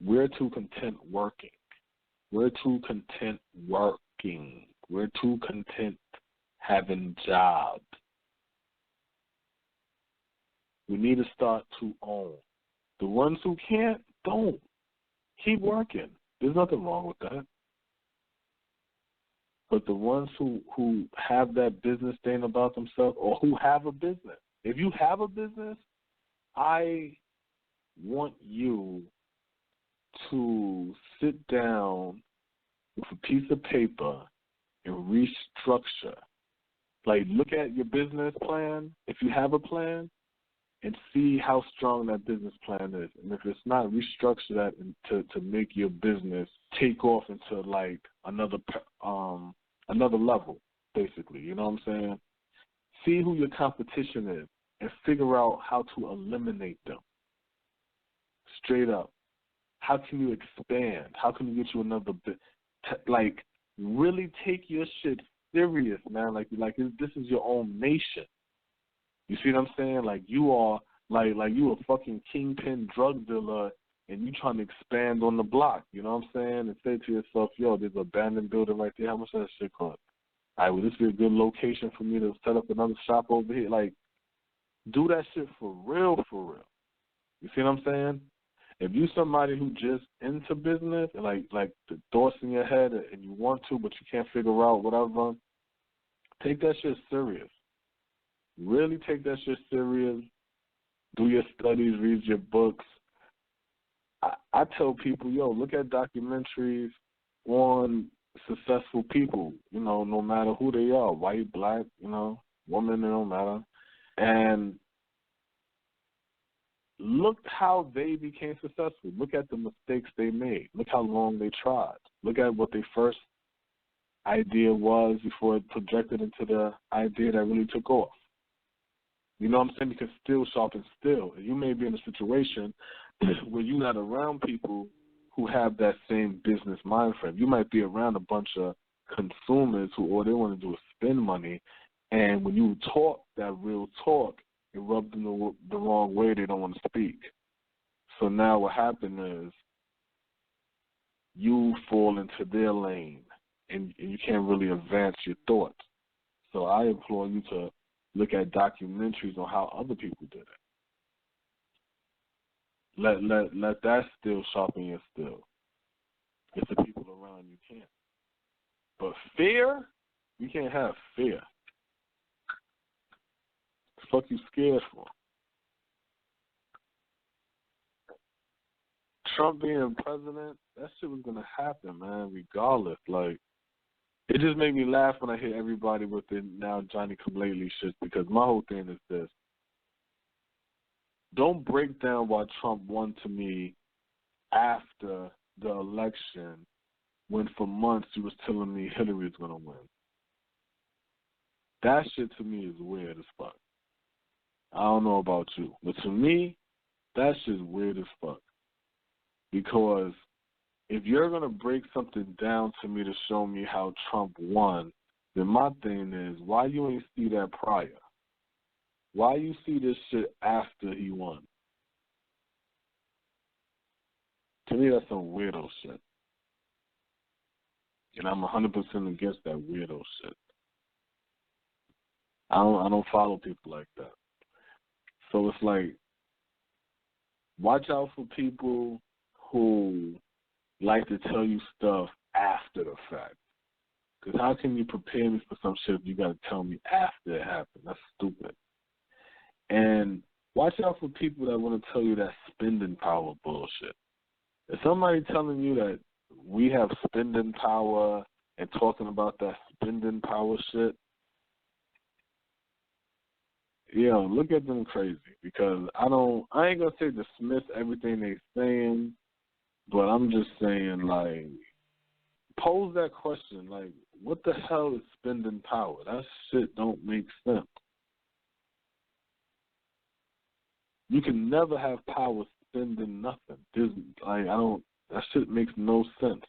We're too content working. We're too content working. We're too content having jobs. We need to start to own. The ones who can't, don't. Keep working. There's nothing wrong with that. But the ones who have that business thing about themselves or who have a business, if you have a business, I want you to sit down with a piece of paper and restructure. Like, look at your business plan, if you have a plan, and see how strong that business plan is. And if it's not, restructure that to make your business take off into, like, another level, basically. You know what I'm saying? See who your competition is and figure out how to eliminate them. Straight up. How can you expand? How can you get you another bit? Like, really take your shit serious, man. Like this is your own nation. You see what I'm saying? Like, you are, like you a fucking kingpin drug dealer and you trying to expand on the block. You know what I'm saying? And say to yourself, yo, there's an abandoned building right there. How much that shit cost? All right, will this be a good location for me to set up another shop over here? Like, do that shit for real, for real. You see what I'm saying? If you somebody who just into business and like the thoughts in your head and you want to but you can't figure out whatever, take that shit serious. Really take that shit serious. Do your studies, read your books. I tell people, yo, look at documentaries on successful people, you know, no matter who they are, white, black, you know, woman, it don't matter. And look how they became successful. Look at the mistakes they made. Look how long they tried. Look at what their first idea was before it projected into the idea that really took off. You know what I'm saying? Because still sharpens still. And you may be in a situation where you're not around people who have that same business mind frame. You might be around a bunch of consumers who all they want to do is spend money. And when you talk that real talk, it rubs them the wrong way. They don't want to speak. So now what happened is you fall into their lane and you can't really advance your thoughts. So I implore you to look at documentaries on how other people did it. Let that still sharpen your still. If the people around you can't. But fear, you can't have fear. The fuck you scared for? Trump being president, that shit was gonna happen, man, regardless. Like, it just made me laugh when I hear everybody with the now Johnny Come Lately shit, because my whole thing is this. Don't break down why Trump won to me after the election when for months he was telling me Hillary was going to win. That shit to me is weird as fuck. I don't know about you, but to me, That's just weird as fuck. Because if you're going to break something down to me to show me how Trump won, then my thing is, why you ain't see that prior? Why you see this shit after he won? To me, that's some weirdo shit. And I'm 100% against that weirdo shit. I don't follow people like that. So it's like, watch out for people who like to tell you stuff after the fact. Because how can you prepare me for some shit if you got to tell me after it happened? That's stupid. And watch out for people that want to tell you that spending power bullshit. If somebody telling you that we have spending power and talking about that spending power shit, look at them crazy. Because I ain't gonna say dismiss everything they saying, but I'm just saying, like, pose that question, like, what the hell is spending power? That shit don't make sense. You can never have power spending nothing. That shit makes no sense.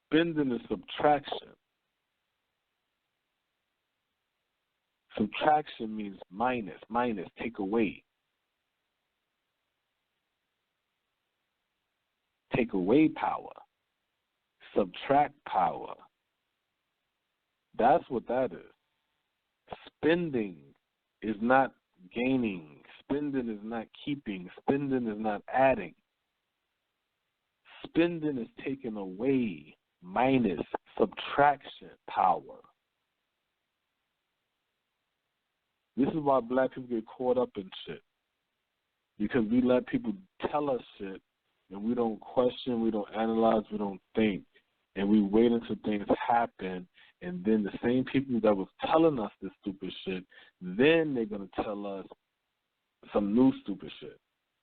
Spending is subtraction. Subtraction means minus, take away. Take away power. Subtract power. That's what that is. Spending is not gaining. Spending is not keeping. Spending is not adding. Spending is taking away, minus, subtraction power. This is why black people get caught up in shit. Because we let people tell us shit, and we don't question, we don't analyze, we don't think. And we wait until things happen, and then the same people that was telling us this stupid shit, then they're going to tell us some new stupid shit.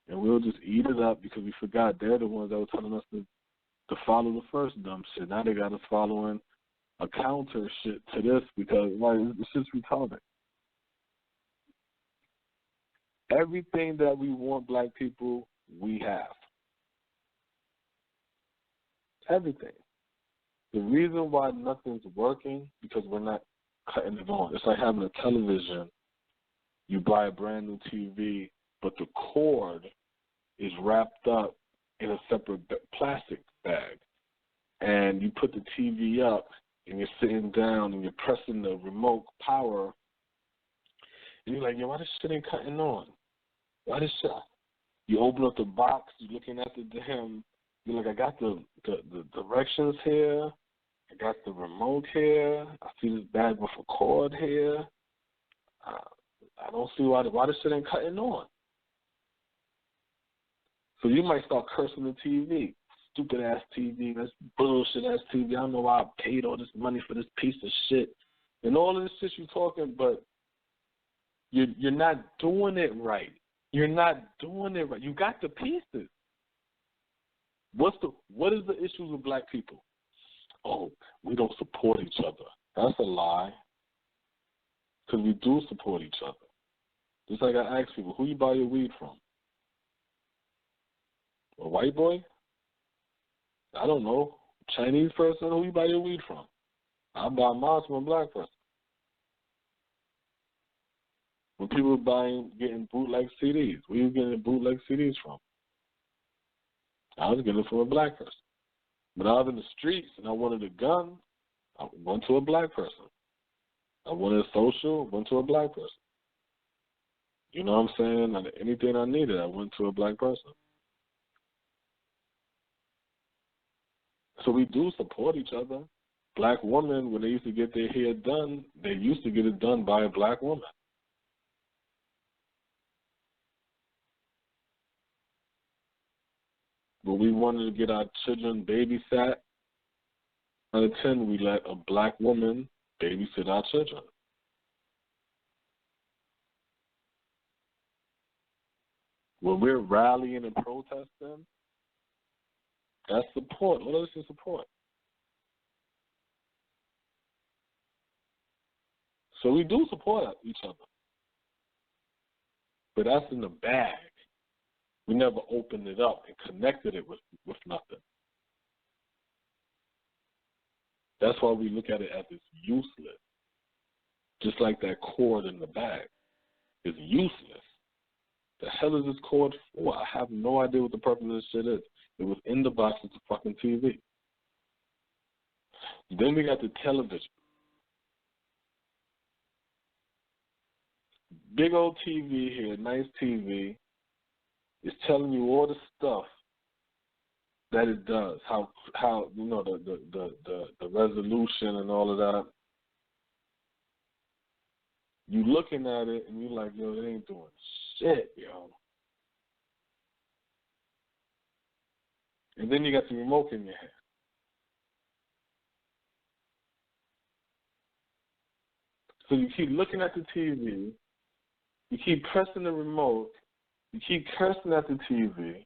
And we'll just eat it up because we forgot they're the ones that were telling us to follow the first dumb shit. Now they got us following a counter shit to this because, like, it's just retarded. Everything that we want black people, we have. Everything. The reason why nothing's working because we're not cutting it on. It's like having a television. You buy a brand new TV, but the cord is wrapped up in a separate plastic bag. And you put the TV up, and you're sitting down, and you're pressing the remote power, and you're like, why this shit ain't cutting on? Why this shit? You open up the box, you're looking at the damn, you're like, I got the directions here, I got the remote here, I see this bag with a cord here. I don't see why this shit ain't cutting on. So you might start cursing the TV. Stupid ass TV, that's bullshit ass TV. I don't know why I paid all this money for this piece of shit. And all of this shit you're talking, but you're not doing it right. You're not doing it right. You got the pieces. What is the issue with black people? Oh, we don't support each other. That's a lie. Because we do support each other. Just like I ask people, who you buy your weed from? A white boy? I don't know. Chinese person? Who you buy your weed from? I buy mine from a black person. When people are getting bootleg CDs, where you getting bootleg CDs from? I was getting it from a black person. When I was in the streets and I wanted a gun, I went to a black person. I wanted a social, went to a black person. You know what I'm saying? Anything I needed, I went to a black person. So we do support each other. Black women, when they used to get their hair done, they used to get it done by a black woman. When we wanted to get our children babysat, out of 10, we let a black woman babysit our children. When we're rallying and protesting, that's support. What else is support? So we do support each other. But that's in the bag. We never opened it up and connected it with nothing. That's why we look at it as it's useless. Just like that cord in the bag is useless. The hell is this cord for? I have no idea what the purpose of this shit is. It was in the box with the fucking TV. Then we got the television. Big old TV here, nice TV. It's telling you all the stuff that it does. How you know the resolution and all of that. You looking at it and you like, yo, it ain't doing shit, yo. And then you got the remote in your hand. So you keep looking at the TV, you keep pressing the remote, you keep cursing at the TV,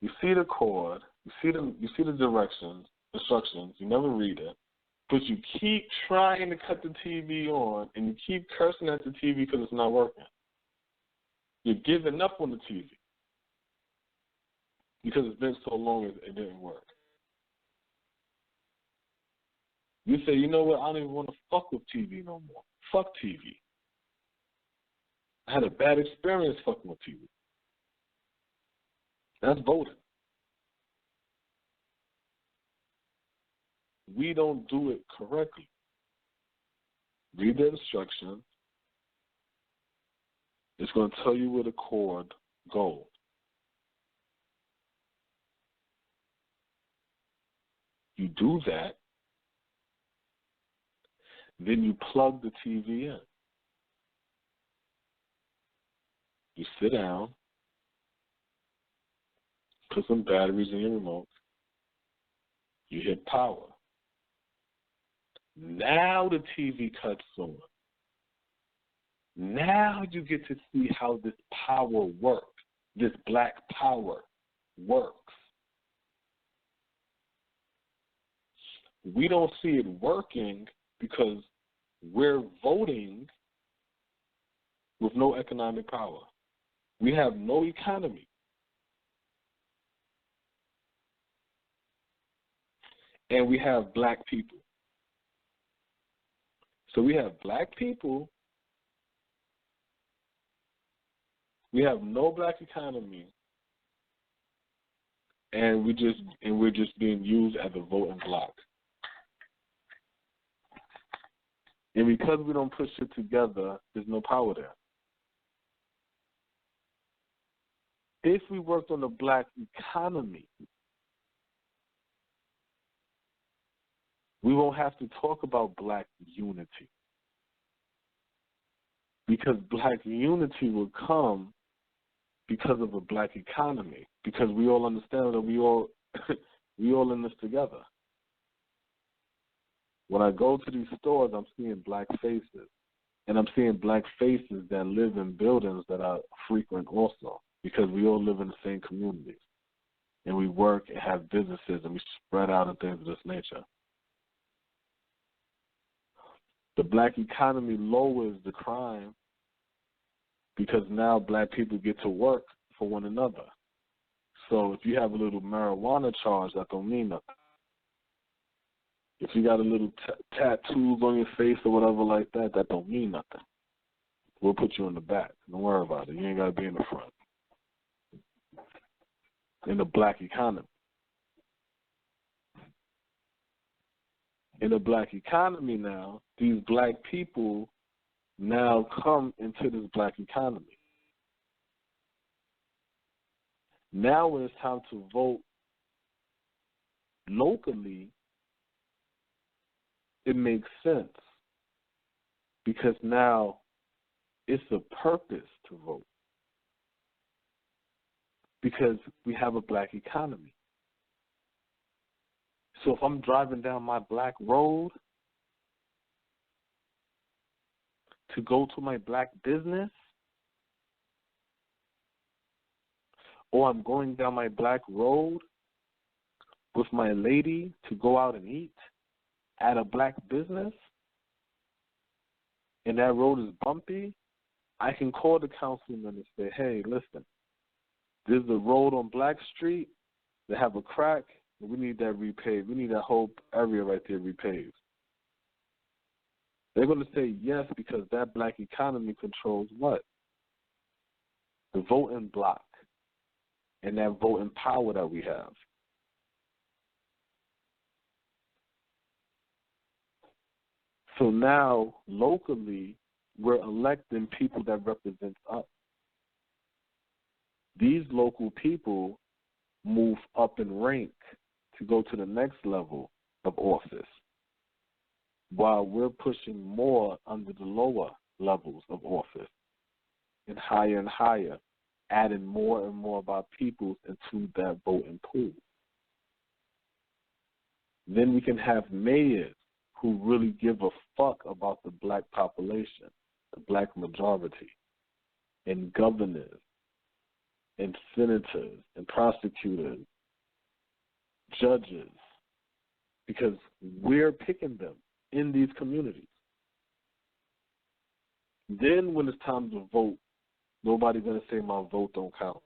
you see the cord, you see the instructions, you never read it, but you keep trying to cut the TV on and you keep cursing at the TV because it's not working. You're giving up on the TV because it's been so long it didn't work. You say, you know what, I don't even want to fuck with TV no more. Fuck TV. I had a bad experience fucking with TV. That's voting. We don't do it correctly. Read the instructions. It's going to tell you where the cord goes. You do that, then you plug the TV in. You sit down, put some batteries in your remote, you hit power. Now the TV cuts on. Now you get to see how this power works, this black power works. We don't see it working because we're voting with no economic power. We have no economy. And we have black people. So we have black people, we have no black economy, and we're just being used as a voting bloc. And because we don't push it together, there's no power there. If we worked on the black economy, we won't have to talk about black unity. Because black unity will come because of a black economy. Because we all understand that we all in this together. When I go to these stores, I'm seeing black faces. And I'm seeing black faces that live in buildings that are frequent also. Because we all live in the same communities. And we work and have businesses and we spread out and things of this nature. The black economy lowers the crime because now black people get to work for one another. So if you have a little marijuana charge, that don't mean nothing. If you got a little tattoos on your face or whatever like that, that don't mean nothing. We'll put you in the back. Don't worry about it. You ain't got to be in the front. In the black economy. In the black economy now, these black people now come into this black economy. Now when it's time to vote locally, it makes sense because now it's a purpose to vote because we have a black economy. So if I'm driving down my black road to go to my black business, or I'm going down my black road with my lady to go out and eat at a black business, and that road is bumpy, I can call the councilman and say, hey, listen, there's a road on Black Street that have a crack, and we need that repaved. We need that whole area right there repaved. They're going to say yes because that black economy controls what? The voting block and that voting power that we have. So now, locally, we're electing people that represent us. These local people move up in rank to go to the next level of office, while we're pushing more under the lower levels of office and higher, adding more and more of our people into that voting pool. Then we can have mayors who really give a fuck about the black population, the black majority, and governors, and senators, and prosecutors, judges, because we're picking them in these communities. Then when it's time to vote, nobody's going to say my vote don't count.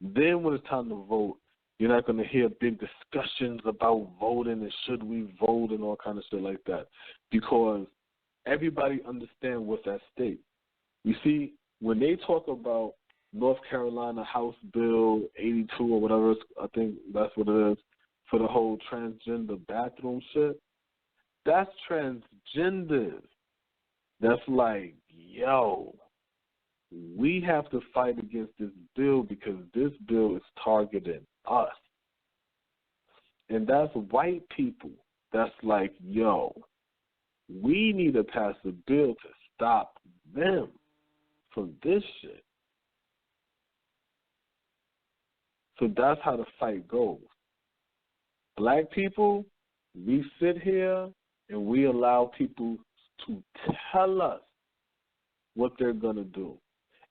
Then when it's time to vote, you're not going to hear big discussions about voting and should we vote and all kind of shit like that, because everybody understands what's at stake. You see, when they talk about North Carolina House Bill 82 or whatever, I think that's what it is, for the whole transgender bathroom shit, that's transgenders. That's like, yo, we have to fight against this bill because this bill is targeting us. And that's white people. That's like, yo, we need to pass a bill to stop them from this shit. So that's how the fight goes. Black people, we sit here and we allow people to tell us what they're going to do.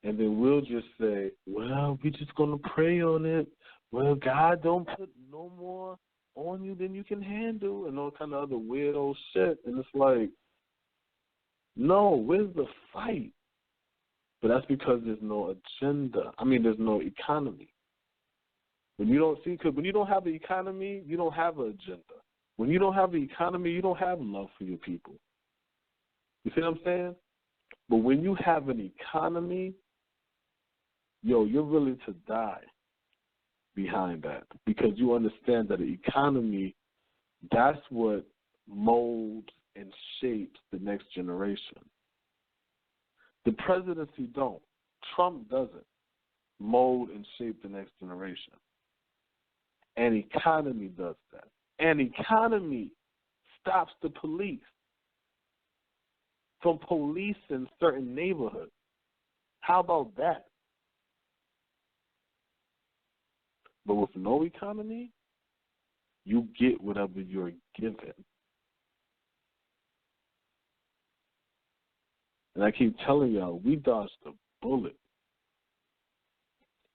And then we'll just say, well, we're just going to pray on it. Well, God don't put no more on you than you can handle and all kind of other weirdo shit. And it's like, no, where's the fight? But that's because there's no agenda. I mean, there's no economy. When you don't see, because when you don't have an economy, you don't have an agenda. When you don't have an economy, you don't have love for your people. You see what I'm saying? But when you have an economy, yo, you're willing to die behind that because you understand that the economy, that's what molds and shapes the next generation. The presidency don't. Trump doesn't mold and shape the next generation. An economy does that. An economy stops the police from policing certain neighborhoods. How about that? But with no economy, you get whatever you're given. And I keep telling y'all, we dodged a bullet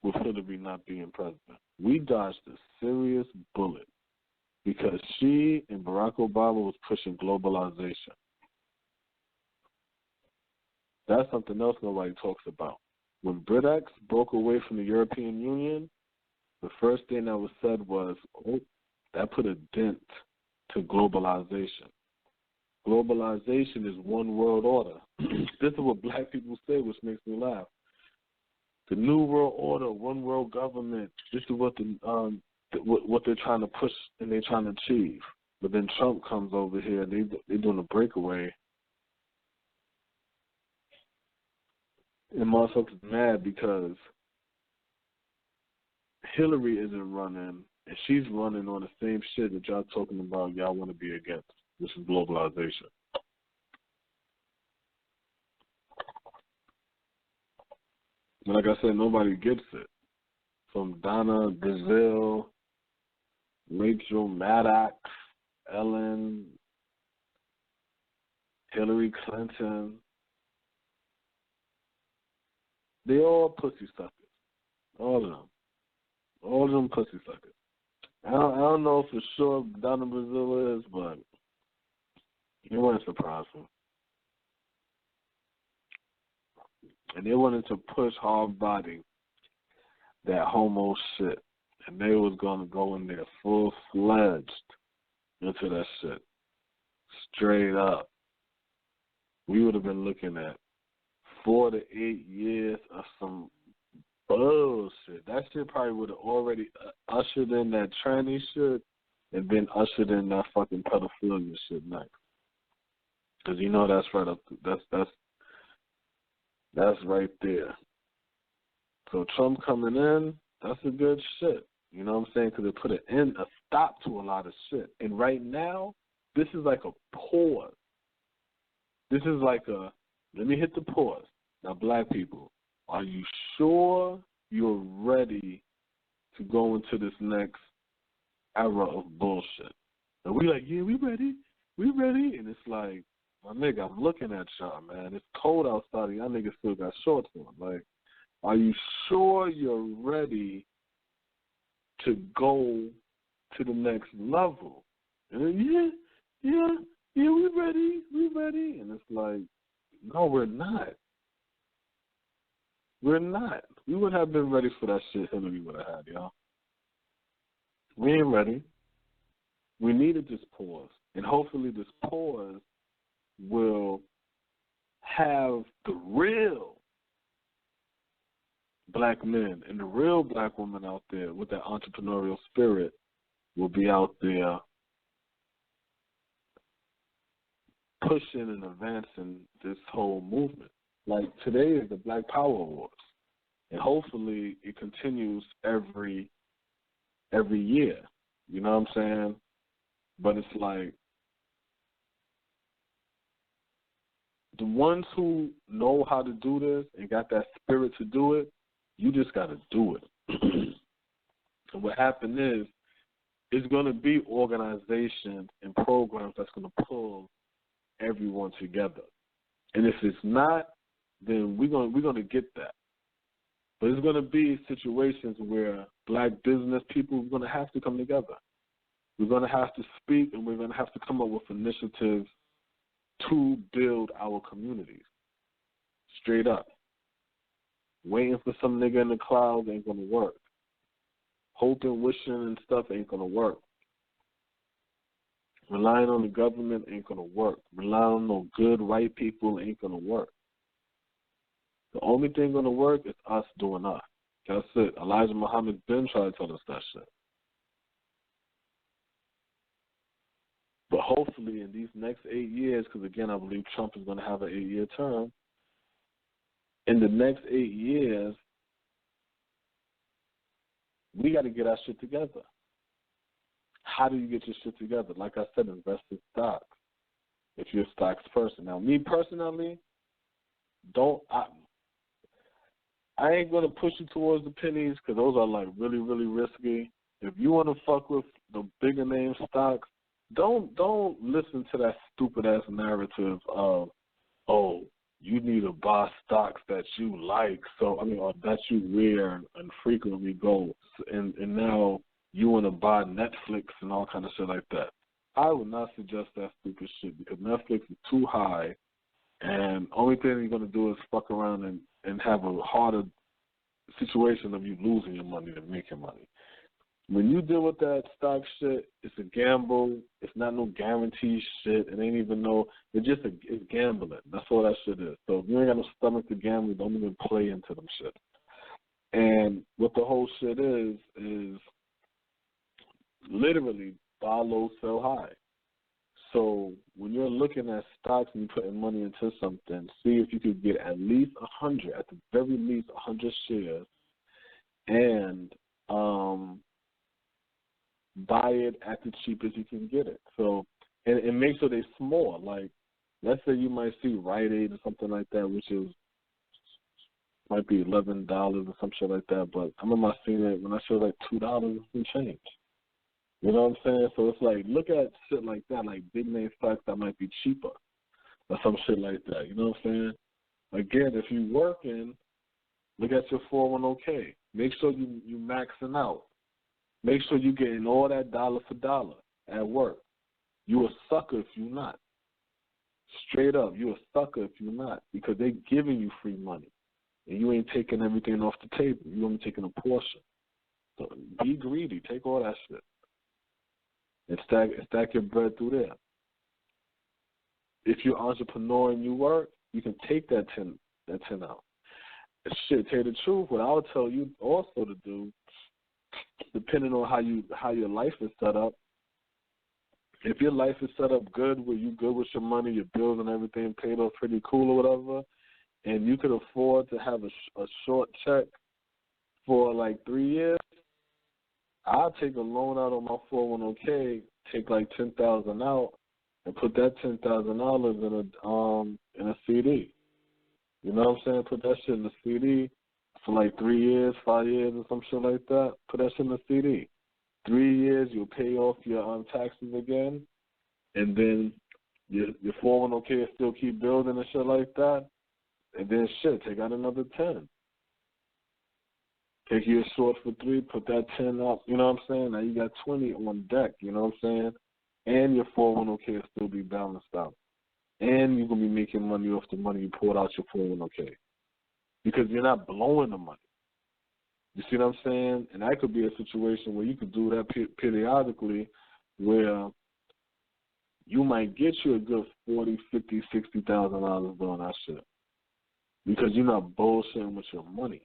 with Hillary not being president. We dodged a serious bullet because she and Barack Obama was pushing globalization. That's something else nobody talks about. When BRICS broke away from the European Union, the first thing that was said was, oh, that put a dent to globalization. Globalization is one world order. This is what black people say, which makes me laugh. The new world order, one world government. This is what what they're trying to push and they're trying to achieve. But then Trump comes over here and they're doing a breakaway. And motherfuckers mad because Hillary isn't running, and she's running on the same shit that y'all talking about y'all want to be against, which is globalization. And like I said, nobody gets it. From Donna Brazile, Rachel Maddox, Ellen, Hillary Clinton, they all pussy suckers. All of them. All of them pussy suckers. I don't know for sure Donna Brazile is, but it wouldn't surprise me. and they wanted to push hard body that homo shit, and they was gonna go in there full fledged into that shit, straight up. We would have been looking at 4 to 8 years of some bullshit. That shit probably would have already ushered in that tranny shit, and then ushered in that fucking pedophilia shit next. Because you know that's right up. That's right there. So Trump coming in, that's a good shit. You know what I'm saying? Because it put a stop to a lot of shit. And right now, this is like a pause. This is like a, let me hit the pause. Now, black people, are you sure you're ready to go into this next era of bullshit? And we like, yeah, we ready. And it's like, my nigga, I'm looking at y'all, man. It's cold outside. Y'all niggas still got shorts on. Like, are you sure you're ready to go to the next level? And then, yeah, we ready. And it's like, no, we're not. We're not. We wouldn't have been ready for that shit Hillary would have had, y'all. We ain't ready. We needed this pause. And hopefully this pause will have the real black men and the real black women out there with that entrepreneurial spirit will be out there pushing and advancing this whole movement. Like today is the Black Power Awards, and hopefully it continues every year. You know what I'm saying? But it's like the ones who know how to do this and got that spirit to do it, you just got to do it. And what happened is, it's going to be organizations and programs that's going to pull everyone together. And if it's not, then we're going to get that. But it's going to be situations where black business people are going to have to come together. We're going to have to speak, and we're going to have to come up with initiatives to build our communities. Straight up. Waiting for some nigga in the clouds ain't going to work. Hoping, wishing, and stuff ain't going to work. Relying on the government ain't going to work. Relying on no good white people ain't going to work. The only thing going to work is us doing us. That's it. Elijah Muhammad's been trying to tell us that shit. But hopefully in these next 8 years, because again, I believe Trump is going to have an 8-year term, in the next 8 years, we got to get our shit together. How do you get your shit together? Like I said, invest in stocks. If you're a stocks person. Now, me personally, I ain't going to push you towards the pennies because those are like really, really risky. If you want to fuck with the bigger name stocks, don't listen to that stupid ass narrative of, oh, you need to buy stocks that you like, or that you wear and frequently go, and now you want to buy Netflix and all kind of shit like that. I would not suggest that stupid shit because Netflix is too high, and only thing you're going to do is fuck around and have a harder situation of you losing your money than making money. When you deal with that stock shit, it's a gamble. It's not no guarantee shit. It ain't even it's gambling. That's all that shit is. So if you ain't got no stomach to gamble, don't even play into them shit. And what the whole shit is literally buy low, sell high. So when you're looking at stocks and you're putting money into something, see if you could get at least 100, at the very least 100 shares, and buy it at the cheapest you can get it. So, and make sure they're small. Like, let's say you might see Rite Aid or something like that, which might be $11 or some shit like that. But I remember I seen it when I saw like $2 and change. You know what I'm saying? So it's like, look at shit like that, like big name stocks that might be cheaper or some shit like that. You know what I'm saying? Again, if you're working, look at your 401k. Make sure you maxing out. Make sure you're getting all that dollar for dollar at work. You a sucker if you're not. Straight up, you a sucker if you're not, because they're giving you free money. and you ain't taking everything off the table. You only taking a portion. So be greedy. Take all that shit and stack your bread through there. If you're an entrepreneur and you work, you can take that 10 out. And shit, tell you the truth, what I would tell you also to do, depending on how your life is set up, if your life is set up good, where you good with your money, your bills and everything paid off pretty cool or whatever, and you could afford to have a short check for like 3 years, I'll take a loan out on my 401k, take like $10,000 out, and put that $10,000 in a CD. You know what I'm saying? Put that shit in a CD for like 3 years, 5 years, or some shit like that. Put that shit in a CD. 3 years, you'll pay off your taxes again, and then your 401k will still keep building and shit like that. And then shit, take out another 10. Take your short for 3, put that 10 up. You know what I'm saying? Now you got 20 on deck. You know what I'm saying? And your 401k will still be balanced out. And you're going to be making money off the money you poured out your 401k. Because you're not blowing the money. You see what I'm saying? And that could be a situation where you could do that periodically, where you might get you a good $40,000, $50,000, $60,000 doing that shit. Because you're not bullshitting with your money.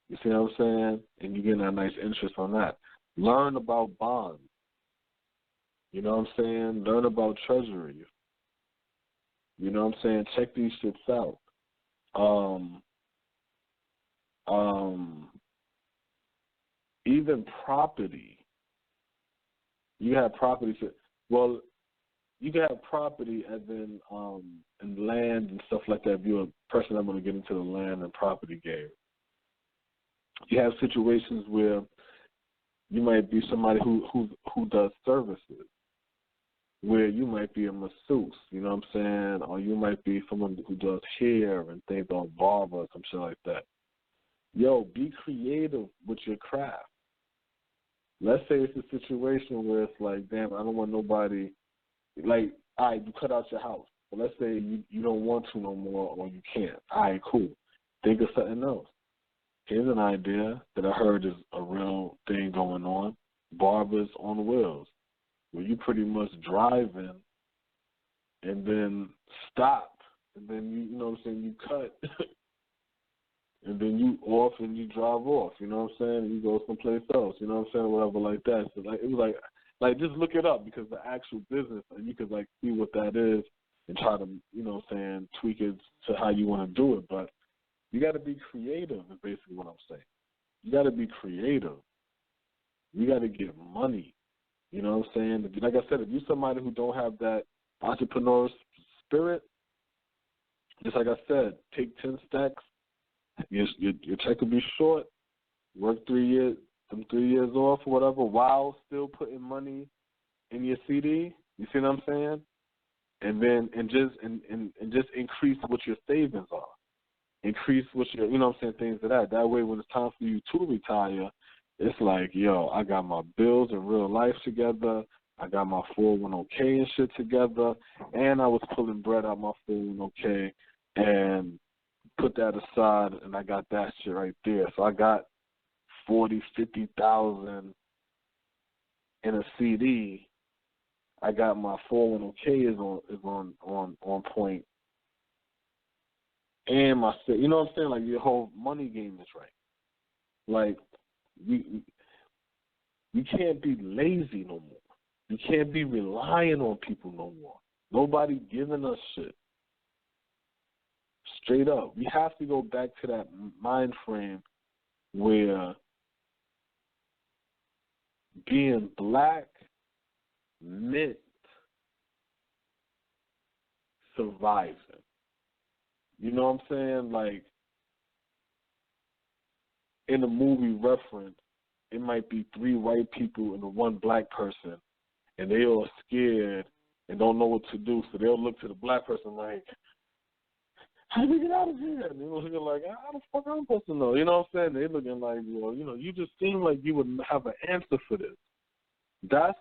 You see what I'm saying? And you're getting that nice interest on that. Learn about bonds. You know what I'm saying? Learn about treasury. You know what I'm saying? Check these shits out. Even property. You have property. Well, you can have property as in land and stuff like that. If you're a person that want to get into the land and property game. You have situations where you might be somebody who does services, where you might be a masseuse, you know what I'm saying? Or you might be someone who does hair and things, on barber or some shit like that. Yo, be creative with your craft. Let's say it's a situation where it's like, damn, I don't want nobody, like, all right, you cut out your house. But let's say you don't want to no more, or you can't. All right, cool. Think of something else. Here's an idea that I heard is a real thing going on. Barbers on wheels, where you pretty much driving and then stop, and then you know what I'm saying, you cut, and then you off and you drive off, you know what I'm saying, and you go someplace else, you know what I'm saying, whatever like that. So like, it was like just look it up, because the actual business, and you could like see what that is and try to, you know what I'm saying, tweak it to how you want to do it. But you got to be creative is basically what I'm saying. You got to be creative. You got to get money. You know what I'm saying? Like I said, if you're somebody who don't have that entrepreneur spirit, just like I said, take 10 stacks. Your check will be short. Work 3 years, them 3 years off or whatever, while still putting money in your CD. You see what I'm saying? And then just increase what your savings are. Increase what your, you know what I'm saying, things of that. That way, when it's time for you to retire, it's like, yo, I got my bills and real life together. I got my 401k and shit together, and I was pulling bread out my 401k and put that aside, and I got that shit right there. So I got 40, 50,000 in a CD. I got my 401k is on point, and my, you know what I'm saying, like your whole money game is right. Like you can't be lazy no more. You can't be relying on people no more. Nobody giving us shit. Straight up. We have to go back to that mind frame where being black meant surviving. You know what I'm saying? Like, in the movie reference, it might be 3 white people and 1 black person, and they all scared and don't know what to do, so they'll look to the black person like, how do we get out of here? And they're looking like, how the fuck am I supposed to know? You know what I'm saying? They're looking like, well, you know, you just seem like you would have an answer for this. That's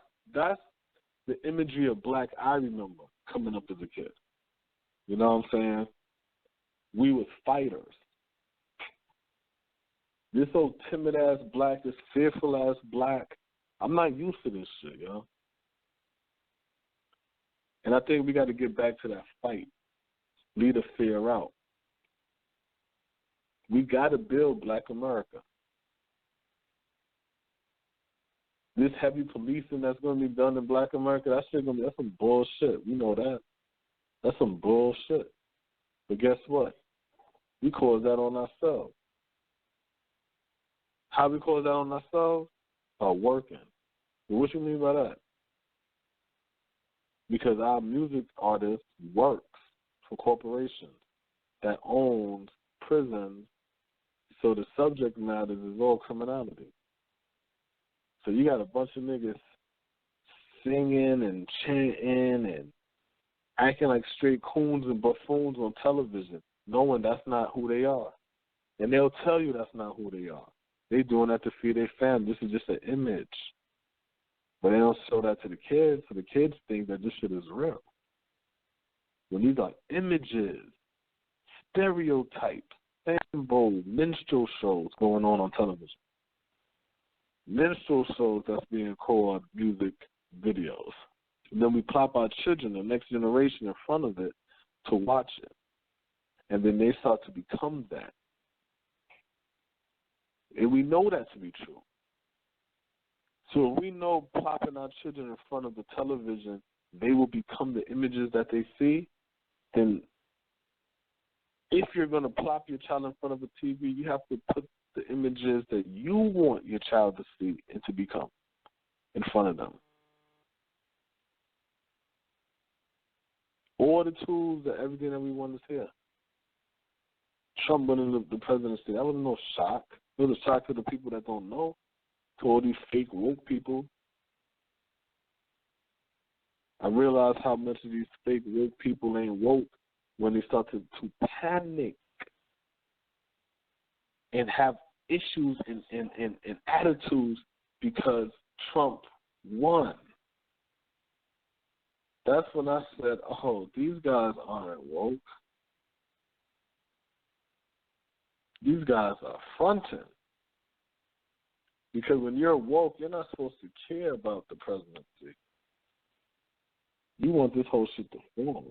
the imagery of black I remember coming up as a kid. You know what I'm saying? We was fighters. This old timid ass black, this fearful ass black, I'm not used to this shit, yo. And I think we got to get back to that fight. Leave the fear out. We got to build Black America. This heavy policing that's going to be done in Black America, that's some bullshit. We know that. That's some bullshit. But guess what? We cause that on ourselves. How we cause that on ourselves? By working. Well, what you mean by that? Because our music artist works for corporations that owns prisons, so the subject matter is all criminality. So you got a bunch of niggas singing and chanting and acting like straight coons and buffoons on television, knowing that's not who they are. And they'll tell you that's not who they are. They doing that to feed their family. This is just an image. But they don't show that to the kids, so the kids think that this shit is real. When these are images, stereotypes, symbols, minstrel shows going on television. Minstrel shows that's being called music videos. And then we plop our children, the next generation, in front of it to watch it. And then they start to become that. And we know that to be true. So if we know plopping our children in front of the television, they will become the images that they see, then if you're going to plop your child in front of a TV, you have to put the images that you want your child to see and to become in front of them. All the tools that everything that we want is here. Trump winning the presidency, that was no shock. It was a shock to the people that don't know, to all these fake woke people. I realize how much of these fake woke people ain't woke when they start to panic and have issues and attitudes because Trump won. That's when I said, oh, these guys aren't woke. These guys are fronting. Because when you're woke, you're not supposed to care about the presidency. You want this whole shit to fall.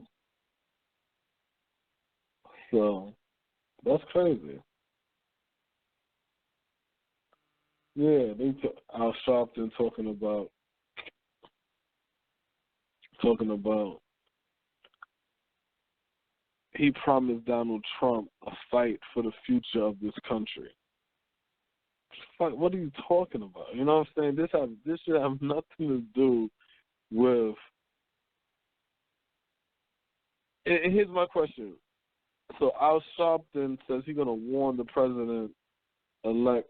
So, that's crazy. Yeah, Al Sharpton talking about he promised Donald Trump a fight for the future of this country. What are you talking about? You know what I'm saying? This should have nothing to do with. And here's my question. So Al Sharpton says he's going to warn the president-elect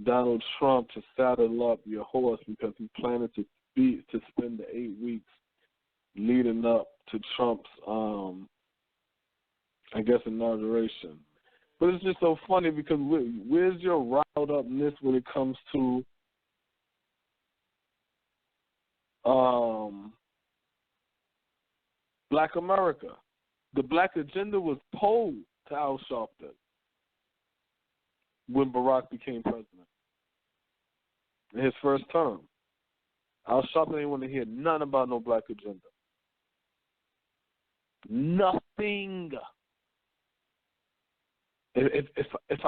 Donald Trump to saddle up your horse because he's planning to spend the 8 weeks leading up to Trump's, inauguration. But it's just so funny because where's your riled upness when it comes to Black America? The Black agenda was posed to Al Sharpton when Barack became president in his first term. Al Sharpton didn't want to hear nothing about no Black agenda. Nothing. If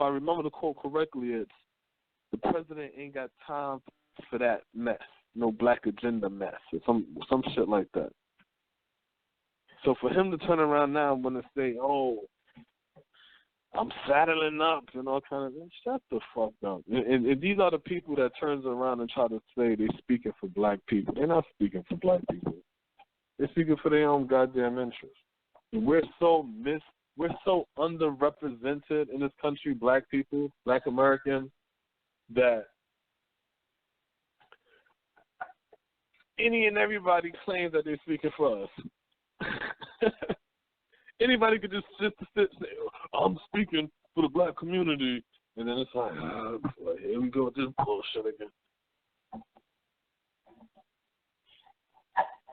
I remember the quote correctly, it's the president ain't got time for that mess, no Black agenda mess, or some shit like that. So for him to turn around now and want to say, "Oh, I'm saddling up," and all kind of, shut the fuck up. And these are the people that turns around and try to say they're speaking for Black people. They're not speaking for Black people. They're speaking for their own goddamn interests. And we're so underrepresented in this country, Black people, Black Americans, that any and everybody claims that they're speaking for us. Anybody could just sit say, I'm speaking for the Black community, and then it's like, here we go with this bullshit again.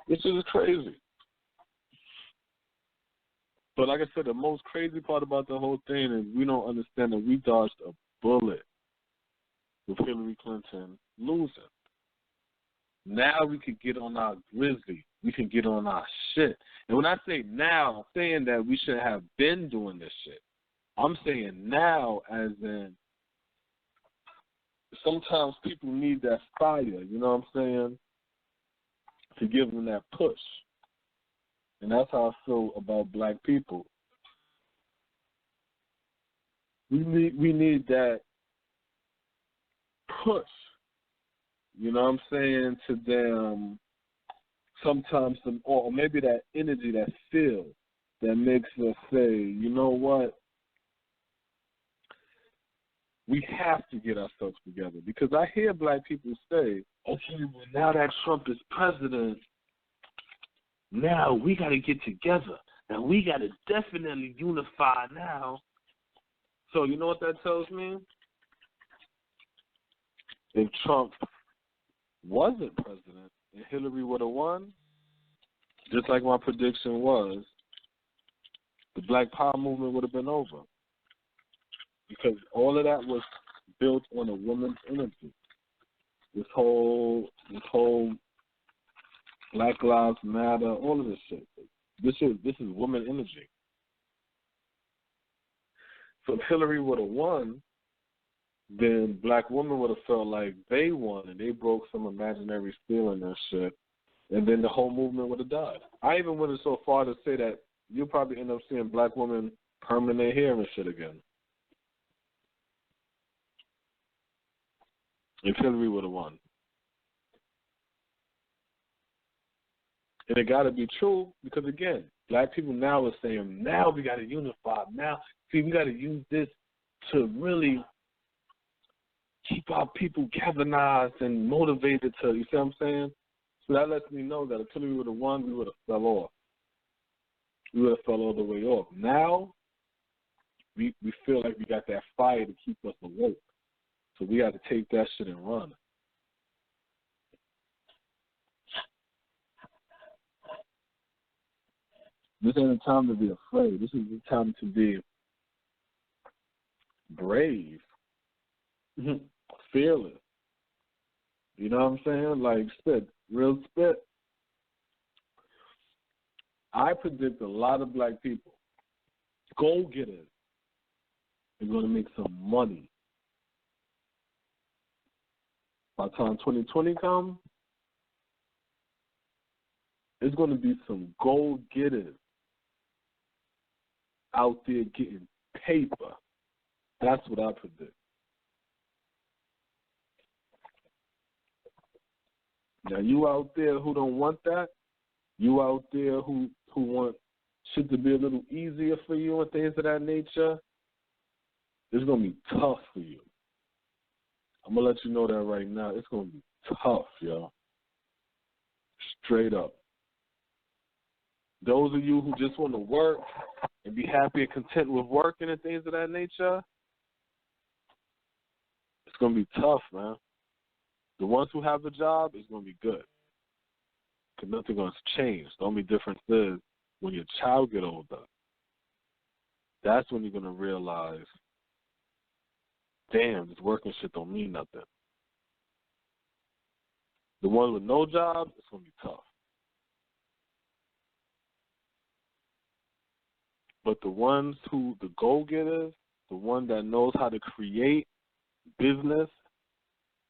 This is crazy. But like I said, the most crazy part about the whole thing is we don't understand that we dodged a bullet with Hillary Clinton losing. Now we can get on our grizzly. We can get on our shit. And when I say now, I'm saying that we should have been doing this shit. I'm saying now as in sometimes people need that fire, you know what I'm saying, to give them that push. And that's how I feel about black people. We need that push. You know what I'm saying, to them sometimes or maybe that energy, that feel that makes us say, you know what? We have to get ourselves together. Because I hear black people say, okay, well, now that Trump is president, now we got to get together. Now we got to definitely unify now. So you know what that tells me? If Trump wasn't president and Hillary would have won, just like my prediction was, the Black Power movement would have been over. Because all of that was built on a woman's energy. This whole Black Lives Matter, all of this shit. This is woman energy. So if Hillary would have won, then black women would have felt like they won and they broke some imaginary ceiling and shit, and then the whole movement would have died. I even went so far to say that you'll probably end up seeing black women perming their hair and shit again. If Hillary would have won. And it got to be true because, again, black people now are saying, now we got to unify. Now, see, we got to use this to really keep our people galvanized and motivated to, you see what I'm saying? So that lets me know that if Hillary would have won, we would have fell off. We would have fell all the way off. Now, we feel like we got that fire to keep us awoke. So we got to take that shit and run. This ain't a time to be afraid. This is the time to be brave, fearless. You know what I'm saying? Like spit, real spit. I predict a lot of black people, go-getters, are going to make some money. By the time 2020 comes, there's going to be some go-getters out there getting paper. That's what I predict. Now, you out there who don't want that, you out there who want shit to be a little easier for you and things of that nature, it's going to be tough for you. I'm going to let you know that right now. It's going to be tough, y'all. Straight up. Those of you who just want to work and be happy and content with working and things of that nature, it's going to be tough, man. The ones who have a job, it's going to be good. Because nothing's going to change. The only difference is when your child get older, that's when you're going to realize, damn, this working shit don't mean nothing. The ones with no job, it's going to be tough. But the ones who, the go-getters, the one that knows how to create business,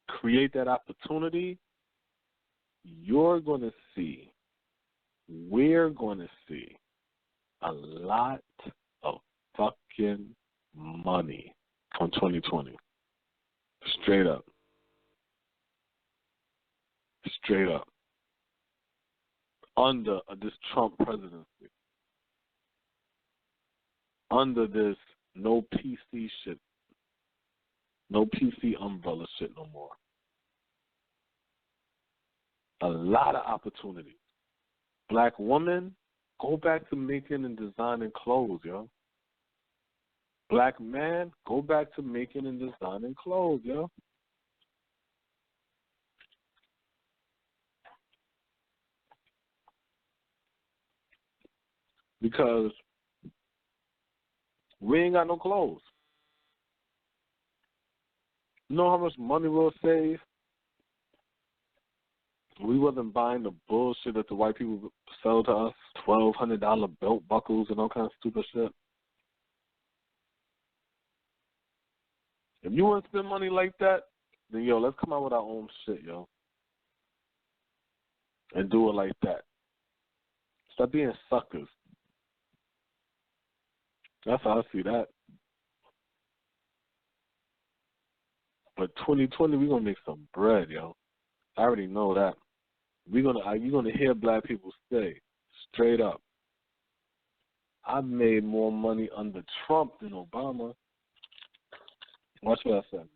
create that opportunity, you're going to see, we're going to see a lot of fucking money on 2020. Straight up. Straight up. Under this Trump presidency. Under this no PC shit. No PC umbrella shit no more. A lot of opportunities. Black woman, go back to making and designing clothes, yo. Black man, go back to making and designing clothes, yo. Because We ain't got no clothes. You know how much money we'll save? We wasn't buying the bullshit that the white people sell to us, $1,200 belt buckles and all kinds of stupid shit. If you want to spend money like that, then, yo, let's come out with our own shit, yo. And do it like that. Stop being suckers. That's how I see that. But 2020, we're going to make some bread, yo. I already know that. You're gonna hear black people say, straight up, I made more money under Trump than Obama. Watch what I said.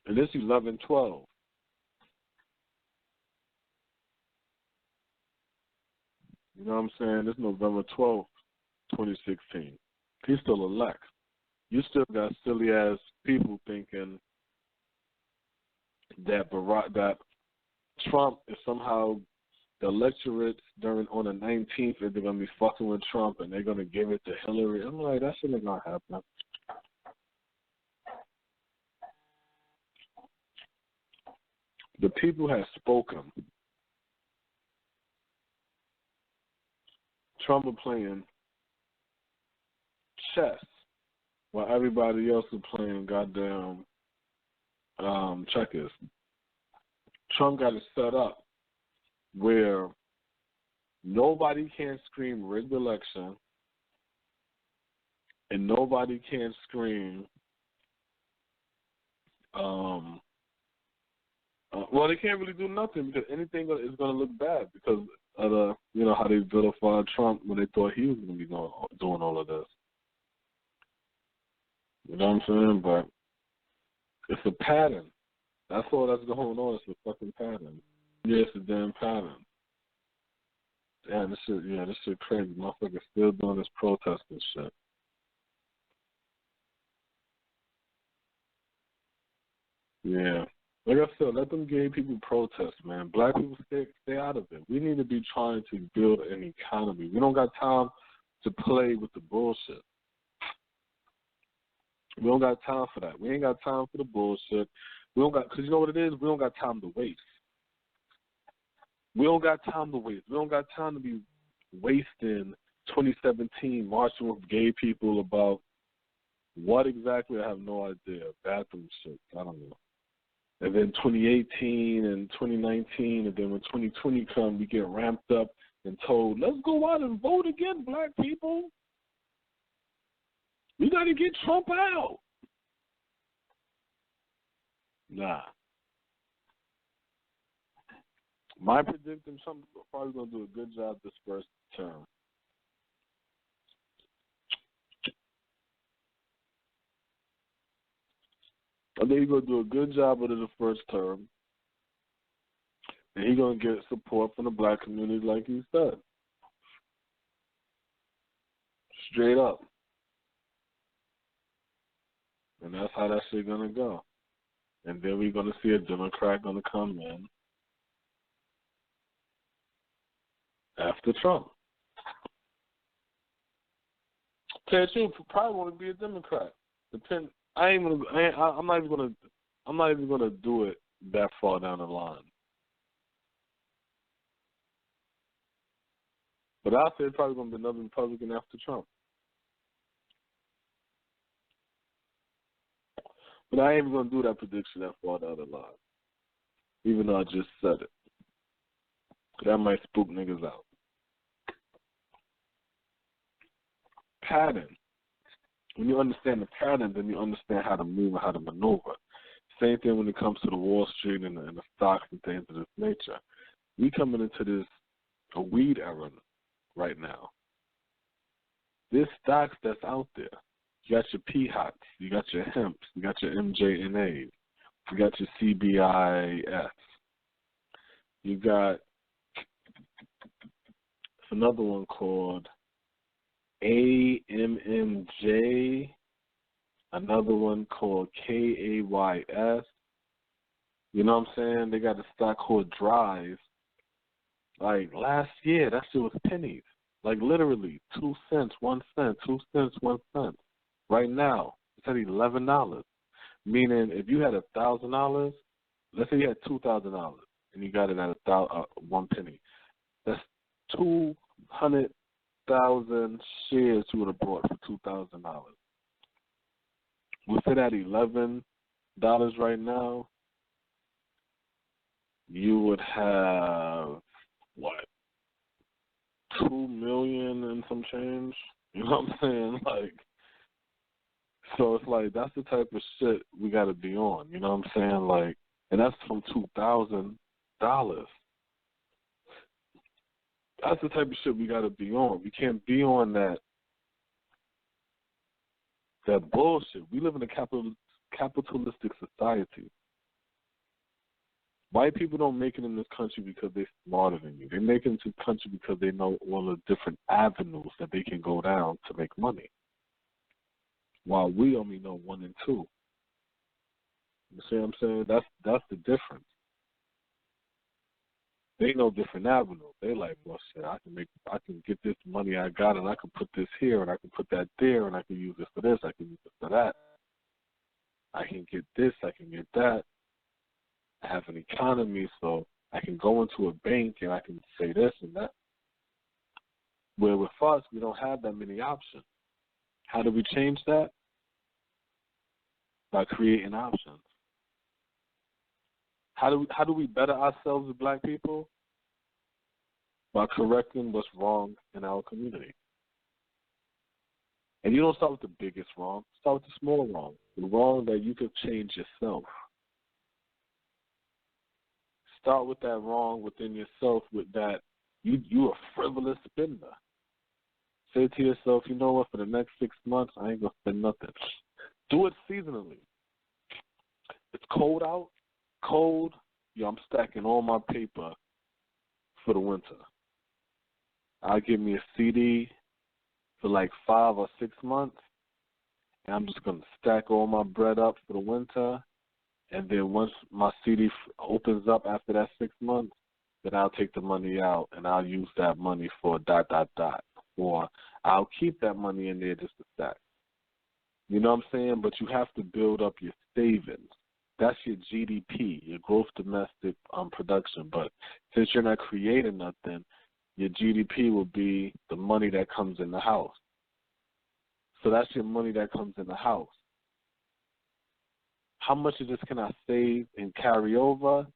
And this 11/12. You know what I'm saying? This November 12th, 2016. He's still elect. You still got silly ass people thinking that Trump is somehow the electorate on the 19th, and they're gonna be fucking with Trump and they're gonna give it to Hillary. I'm like, that shit ain't gonna happen. The people have spoken. Trump is playing chess while everybody else is playing goddamn checkers. Trump got it set up where nobody can scream rigged election and nobody can scream well, they can't really do nothing because anything is going to look bad because of the, you know, how they vilified Trump when they thought he was going to be doing all of this. You know what I'm saying? But it's a pattern. That's all that's going on. It's a fucking pattern. Yeah, it's a damn pattern. Damn, this shit crazy. Motherfuckers still doing this protest and shit. Yeah. Like I said, let them gay people protest, man. Black people stay out of it. We need to be trying to build an economy. We don't got time to play with the bullshit. We don't got time for that. We ain't got time for the bullshit. Because you know what it is? We don't got time to waste. We don't got time to waste. We don't got time to be wasting 2017 marching with gay people about what exactly, I have no idea. Bathroom shit. I don't know. And then 2018 and 2019, and then when 2020 comes, we get ramped up and told, let's go out and vote again, black people. We got to get Trump out. Nah. My prediction, Trump's probably going to do a good job this first term. I think he's going to do a good job of it the first term. And he's going to get support from the black community like he said. Straight up. And that's how that shit going to go. And then we're going to see a Democrat going to come in after Trump. Tell you, probably want to be a Democrat. I'm not even gonna do it that far down the line. But I'll say it's probably gonna be another Republican after Trump. But I ain't even gonna do that prediction that far down the line, even though I just said it. That might spook niggas out. Pattern. When you understand the pattern, then you understand how to move and how to maneuver. Same thing when it comes to the Wall Street and the stocks and things of this nature. We coming into a weed era right now. There's stocks that's out there. You got your PHOTs, you got your hemps, you got your MJNAs, you got your CBIS. You got another one called AMMJ, another one called KAYS. You know what I'm saying? They got a stock called Drive. Like last year, that shit was pennies. Like literally 2 cents, 1 cent, 2 cents, 1 cent. Right now, it's at $11. Meaning, if you had $1,000, let's say you had $2,000 and you got it at 1 penny, that's 200,000 shares you would have bought for $2,000. With it at $11 right now, you would have what, 2 million and some change? You know what I'm saying? Like, so it's like that's the type of shit we got to be on. You know what I'm saying? Like, and that's from $2,000. That's the type of shit we got to be on. We can't be on that bullshit. We live in a capitalistic society. White people don't make it in this country because they're smarter than you. They make it into the country because they know all the different avenues that they can go down to make money, while we only know 1 and 2. You see what I'm saying? That's the difference. They know different avenues. They like, well, shit, I can get this money I got, and I can put this here, and I can put that there, and I can use this for this, I can use this for that. I can get this, I can get that. I have an economy, so I can go into a bank and I can say this and that. Where with us, we don't have that many options. How do we change that? By creating options. How do we better ourselves as black people? By correcting what's wrong in our community. And you don't start with the biggest wrong. Start with the small wrong. The wrong that you could change yourself. Start with that wrong within yourself, with that you a frivolous spender. Say to yourself, you know what, for the next 6 months, I ain't going to spend nothing. Do it seasonally. It's cold out. Cold. Yo, I'm stacking all my paper for the winter. I'll give me a CD for like 5 or 6 months, and I'm just going to stack all my bread up for the winter. And then once my CD opens up after that 6 months, then I'll take the money out and I'll use that money for ... Or I'll keep that money in there just to stack. You know what I'm saying? But you have to build up your savings. That's your GDP, your gross domestic production. But since you're not creating nothing, your GDP will be the money that comes in the house. So that's your money that comes in the house. How much of this can I save and carry over?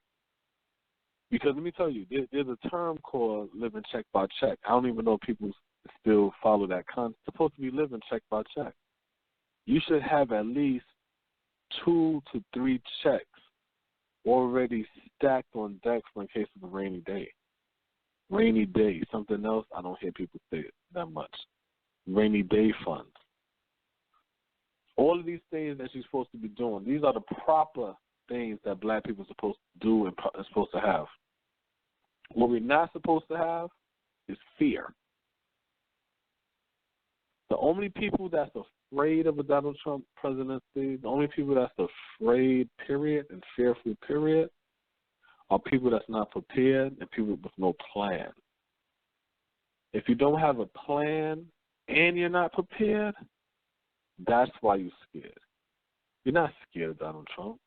Because let me tell you, there's a term called living check by check. I don't even know if people still follow that concept. It's supposed to be living check by check. You should have at least 2 to 3 checks already stacked on deck for in case of a rainy day. Rainy day, something else I don't hear people say it that much. Rainy day funds. All of these things that you're supposed to be doing, these are the proper things that black people are supposed to do and are supposed to have. What we're not supposed to have is fear. The only people that's afraid of a Donald Trump presidency, the only people that's afraid, period, and fearful, period, are people that's not prepared and people with no plan. If you don't have a plan and you're not prepared, that's why you're scared. You're not scared of Donald Trump.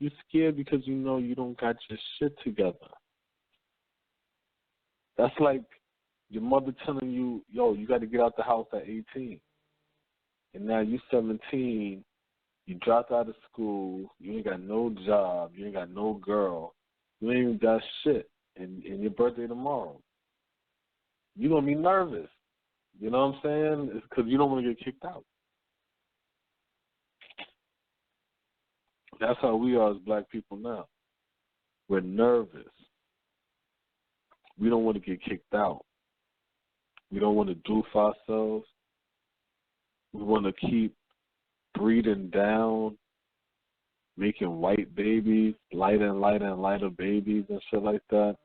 You're scared because you know you don't got your shit together. That's like your mother telling you, yo, you got to get out the house at 18. And now you're 17, you dropped out of school, you ain't got no job, you ain't got no girl, you ain't even got shit, and your birthday tomorrow. You're going to be nervous. You know what I'm saying? It's because you don't want to get kicked out. That's how we are as black people now. We're nervous. We don't want to get kicked out. We don't want to do for ourselves. We want to keep breeding down, making white babies, lighter and lighter and lighter babies and shit like that.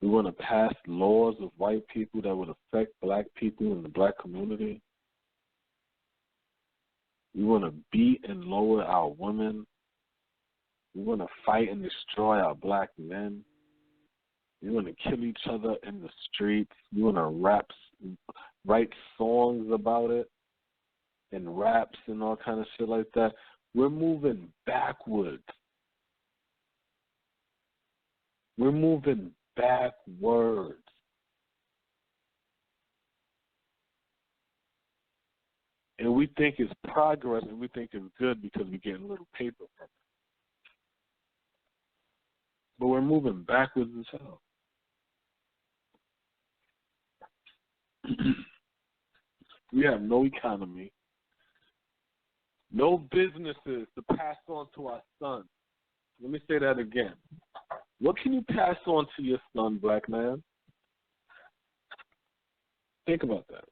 We want to pass laws of white people that would affect black people in the black community. We want to beat and lower our women. We want to fight and destroy our black men. You want to kill each other in the streets. You want to write songs about it and raps and all kind of shit like that. We're moving backwards. We're moving backwards. And we think it's progress and we think it's good because we're getting a little paper from it. But we're moving backwards as hell. We have no economy, no businesses to pass on to our sons. Let me say that again. What can you pass on to your son, black man? Think about that.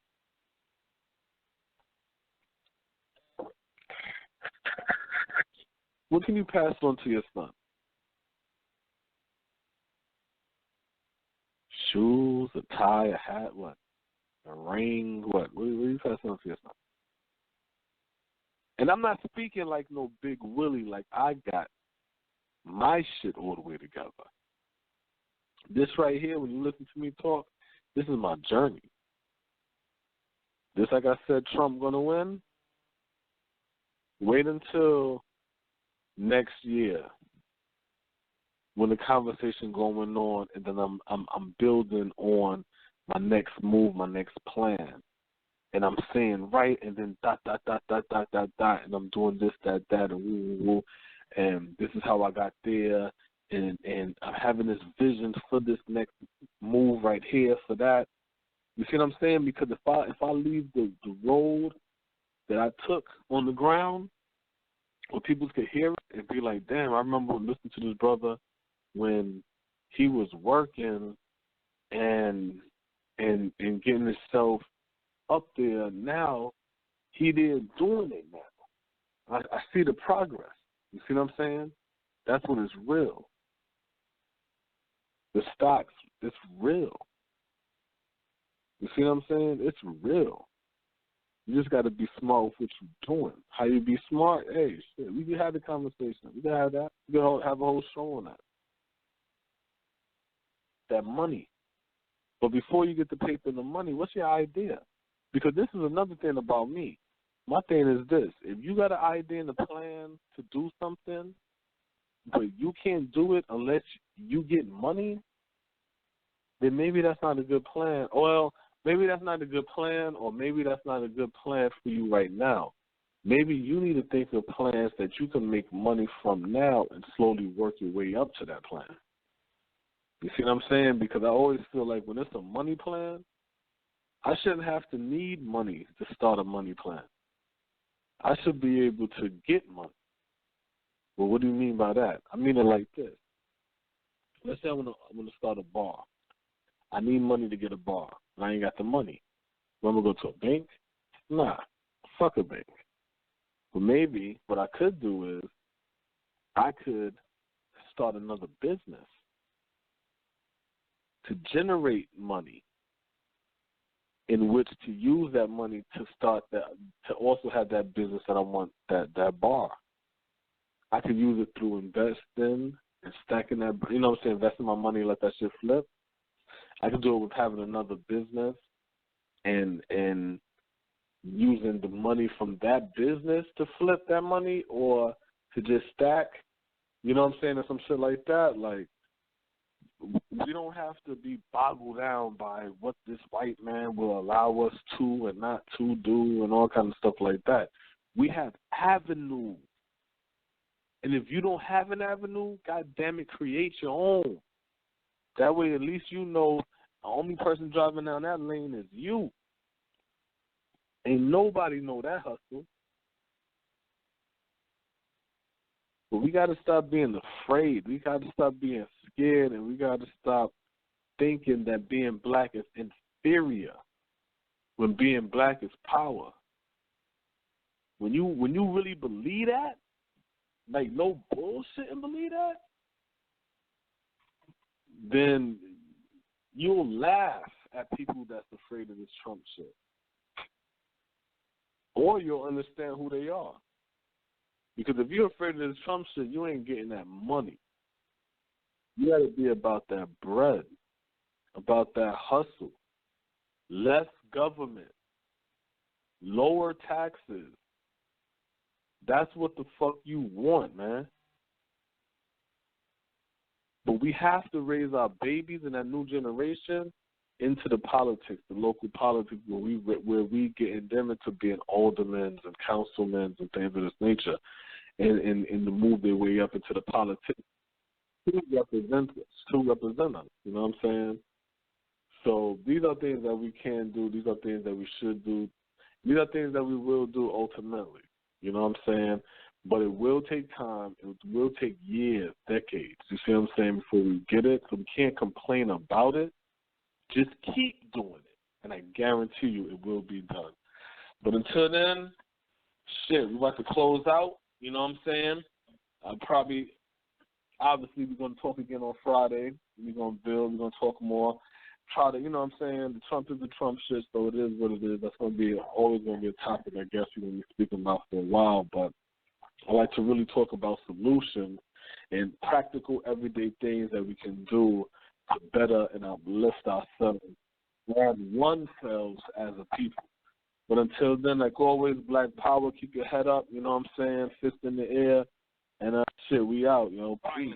What can you pass on to your son? Shoes, a tie, a hat, what? A ring, what? What are you passing on to your son? And I'm not speaking like no big Willie, like I got my shit all the way together. This right here, when you listen to me talk, this is my journey. This, like I said, Trump gonna win. Wait until next year when the conversation going on, and then I'm building on my next move, my next plan, and I'm saying right, and then dot, and I'm doing this, that, and woo, and this is how I got there, and I'm having this vision for this next move right here for that. You see what I'm saying? Because if I leave the road that I took on the ground, where people could hear it and be like, damn, I remember listening to this brother when he was working and getting himself up there. Now he there doing it now. I see the progress. You see what I'm saying? That's when it's real. The stocks, it's real. You see what I'm saying? It's real. You just got to be smart with what you're doing. How you be smart? Hey, shit, we can have the conversation. We can have that. We can have a whole show on that. That money. But before you get the paper and the money, what's your idea? Because this is another thing about me. My thing is this. If you got an idea and a plan to do something, but you can't do it unless you get money, then maybe that's not a good plan. Well, maybe that's not a good plan, or maybe that's not a good plan for you right now. Maybe you need to think of plans that you can make money from now and slowly work your way up to that plan. You see what I'm saying? Because I always feel like when it's a money plan, I shouldn't have to need money to start a money plan. I should be able to get money. Well, what do you mean by that? I mean it like this. Let's say I want to start a bar. I need money to get a bar. I ain't got the money. I'm going to go to a bank? Nah, fuck a bank. But maybe what I could do is I could start another business to generate money in which to use that money to start that, to also have that business that I want, that bar. I could use it through investing and stacking that, you know what I'm saying, investing my money, let that shit flip. I could do it with having another business and using the money from that business to flip that money, or to just stack, you know what I'm saying, or some shit like that. Like, we don't have to be boggled down by what this white man will allow us to and not to do and all kinds of stuff like that. We have avenues. And if you don't have an avenue, God damn it, create your own. That way at least you know the only person driving down that lane is you. Ain't nobody know that hustle. But we got to stop being afraid. We got to stop being scared, and we got to stop thinking that being black is inferior when being black is power. When you really believe that, like no bullshit and believe that, then you'll laugh at people that's afraid of this Trump shit. Or you'll understand who they are. Because if you're afraid of this Trump shit, you ain't getting that money. You got to be about that bread. about that hustle. Less government. Lower taxes. That's what the fuck you want, man. But we have to raise our babies and that new generation into the politics, the local politics, where we getting them into being aldermen and councilmen and things of this nature, and to move their way up into the politics to represent us. You know what I'm saying? So these are things that we can do. These are things that we should do. These are things that we will do ultimately. You know what I'm saying? But it will take time. It will take years, decades. You see what I'm saying? Before we get it. So we can't complain about it. Just keep doing it. And I guarantee you it will be done. But until then, we're about to close out. You know what I'm saying? Obviously, we're going to talk again on Friday. We're going to build. We're going to talk more. Try to, you know what I'm saying? The Trump is the Trump shit, so it is what it is. That's going to be always going to be a topic, I guess, we're going to be speaking about for a while. But I like to really talk about solutions and practical, everyday things that we can do to better and uplift ourselves and oneself as a people. But until then, like always, Black Power, keep your head up, you know what I'm saying? Fist in the air, and we out, Peace.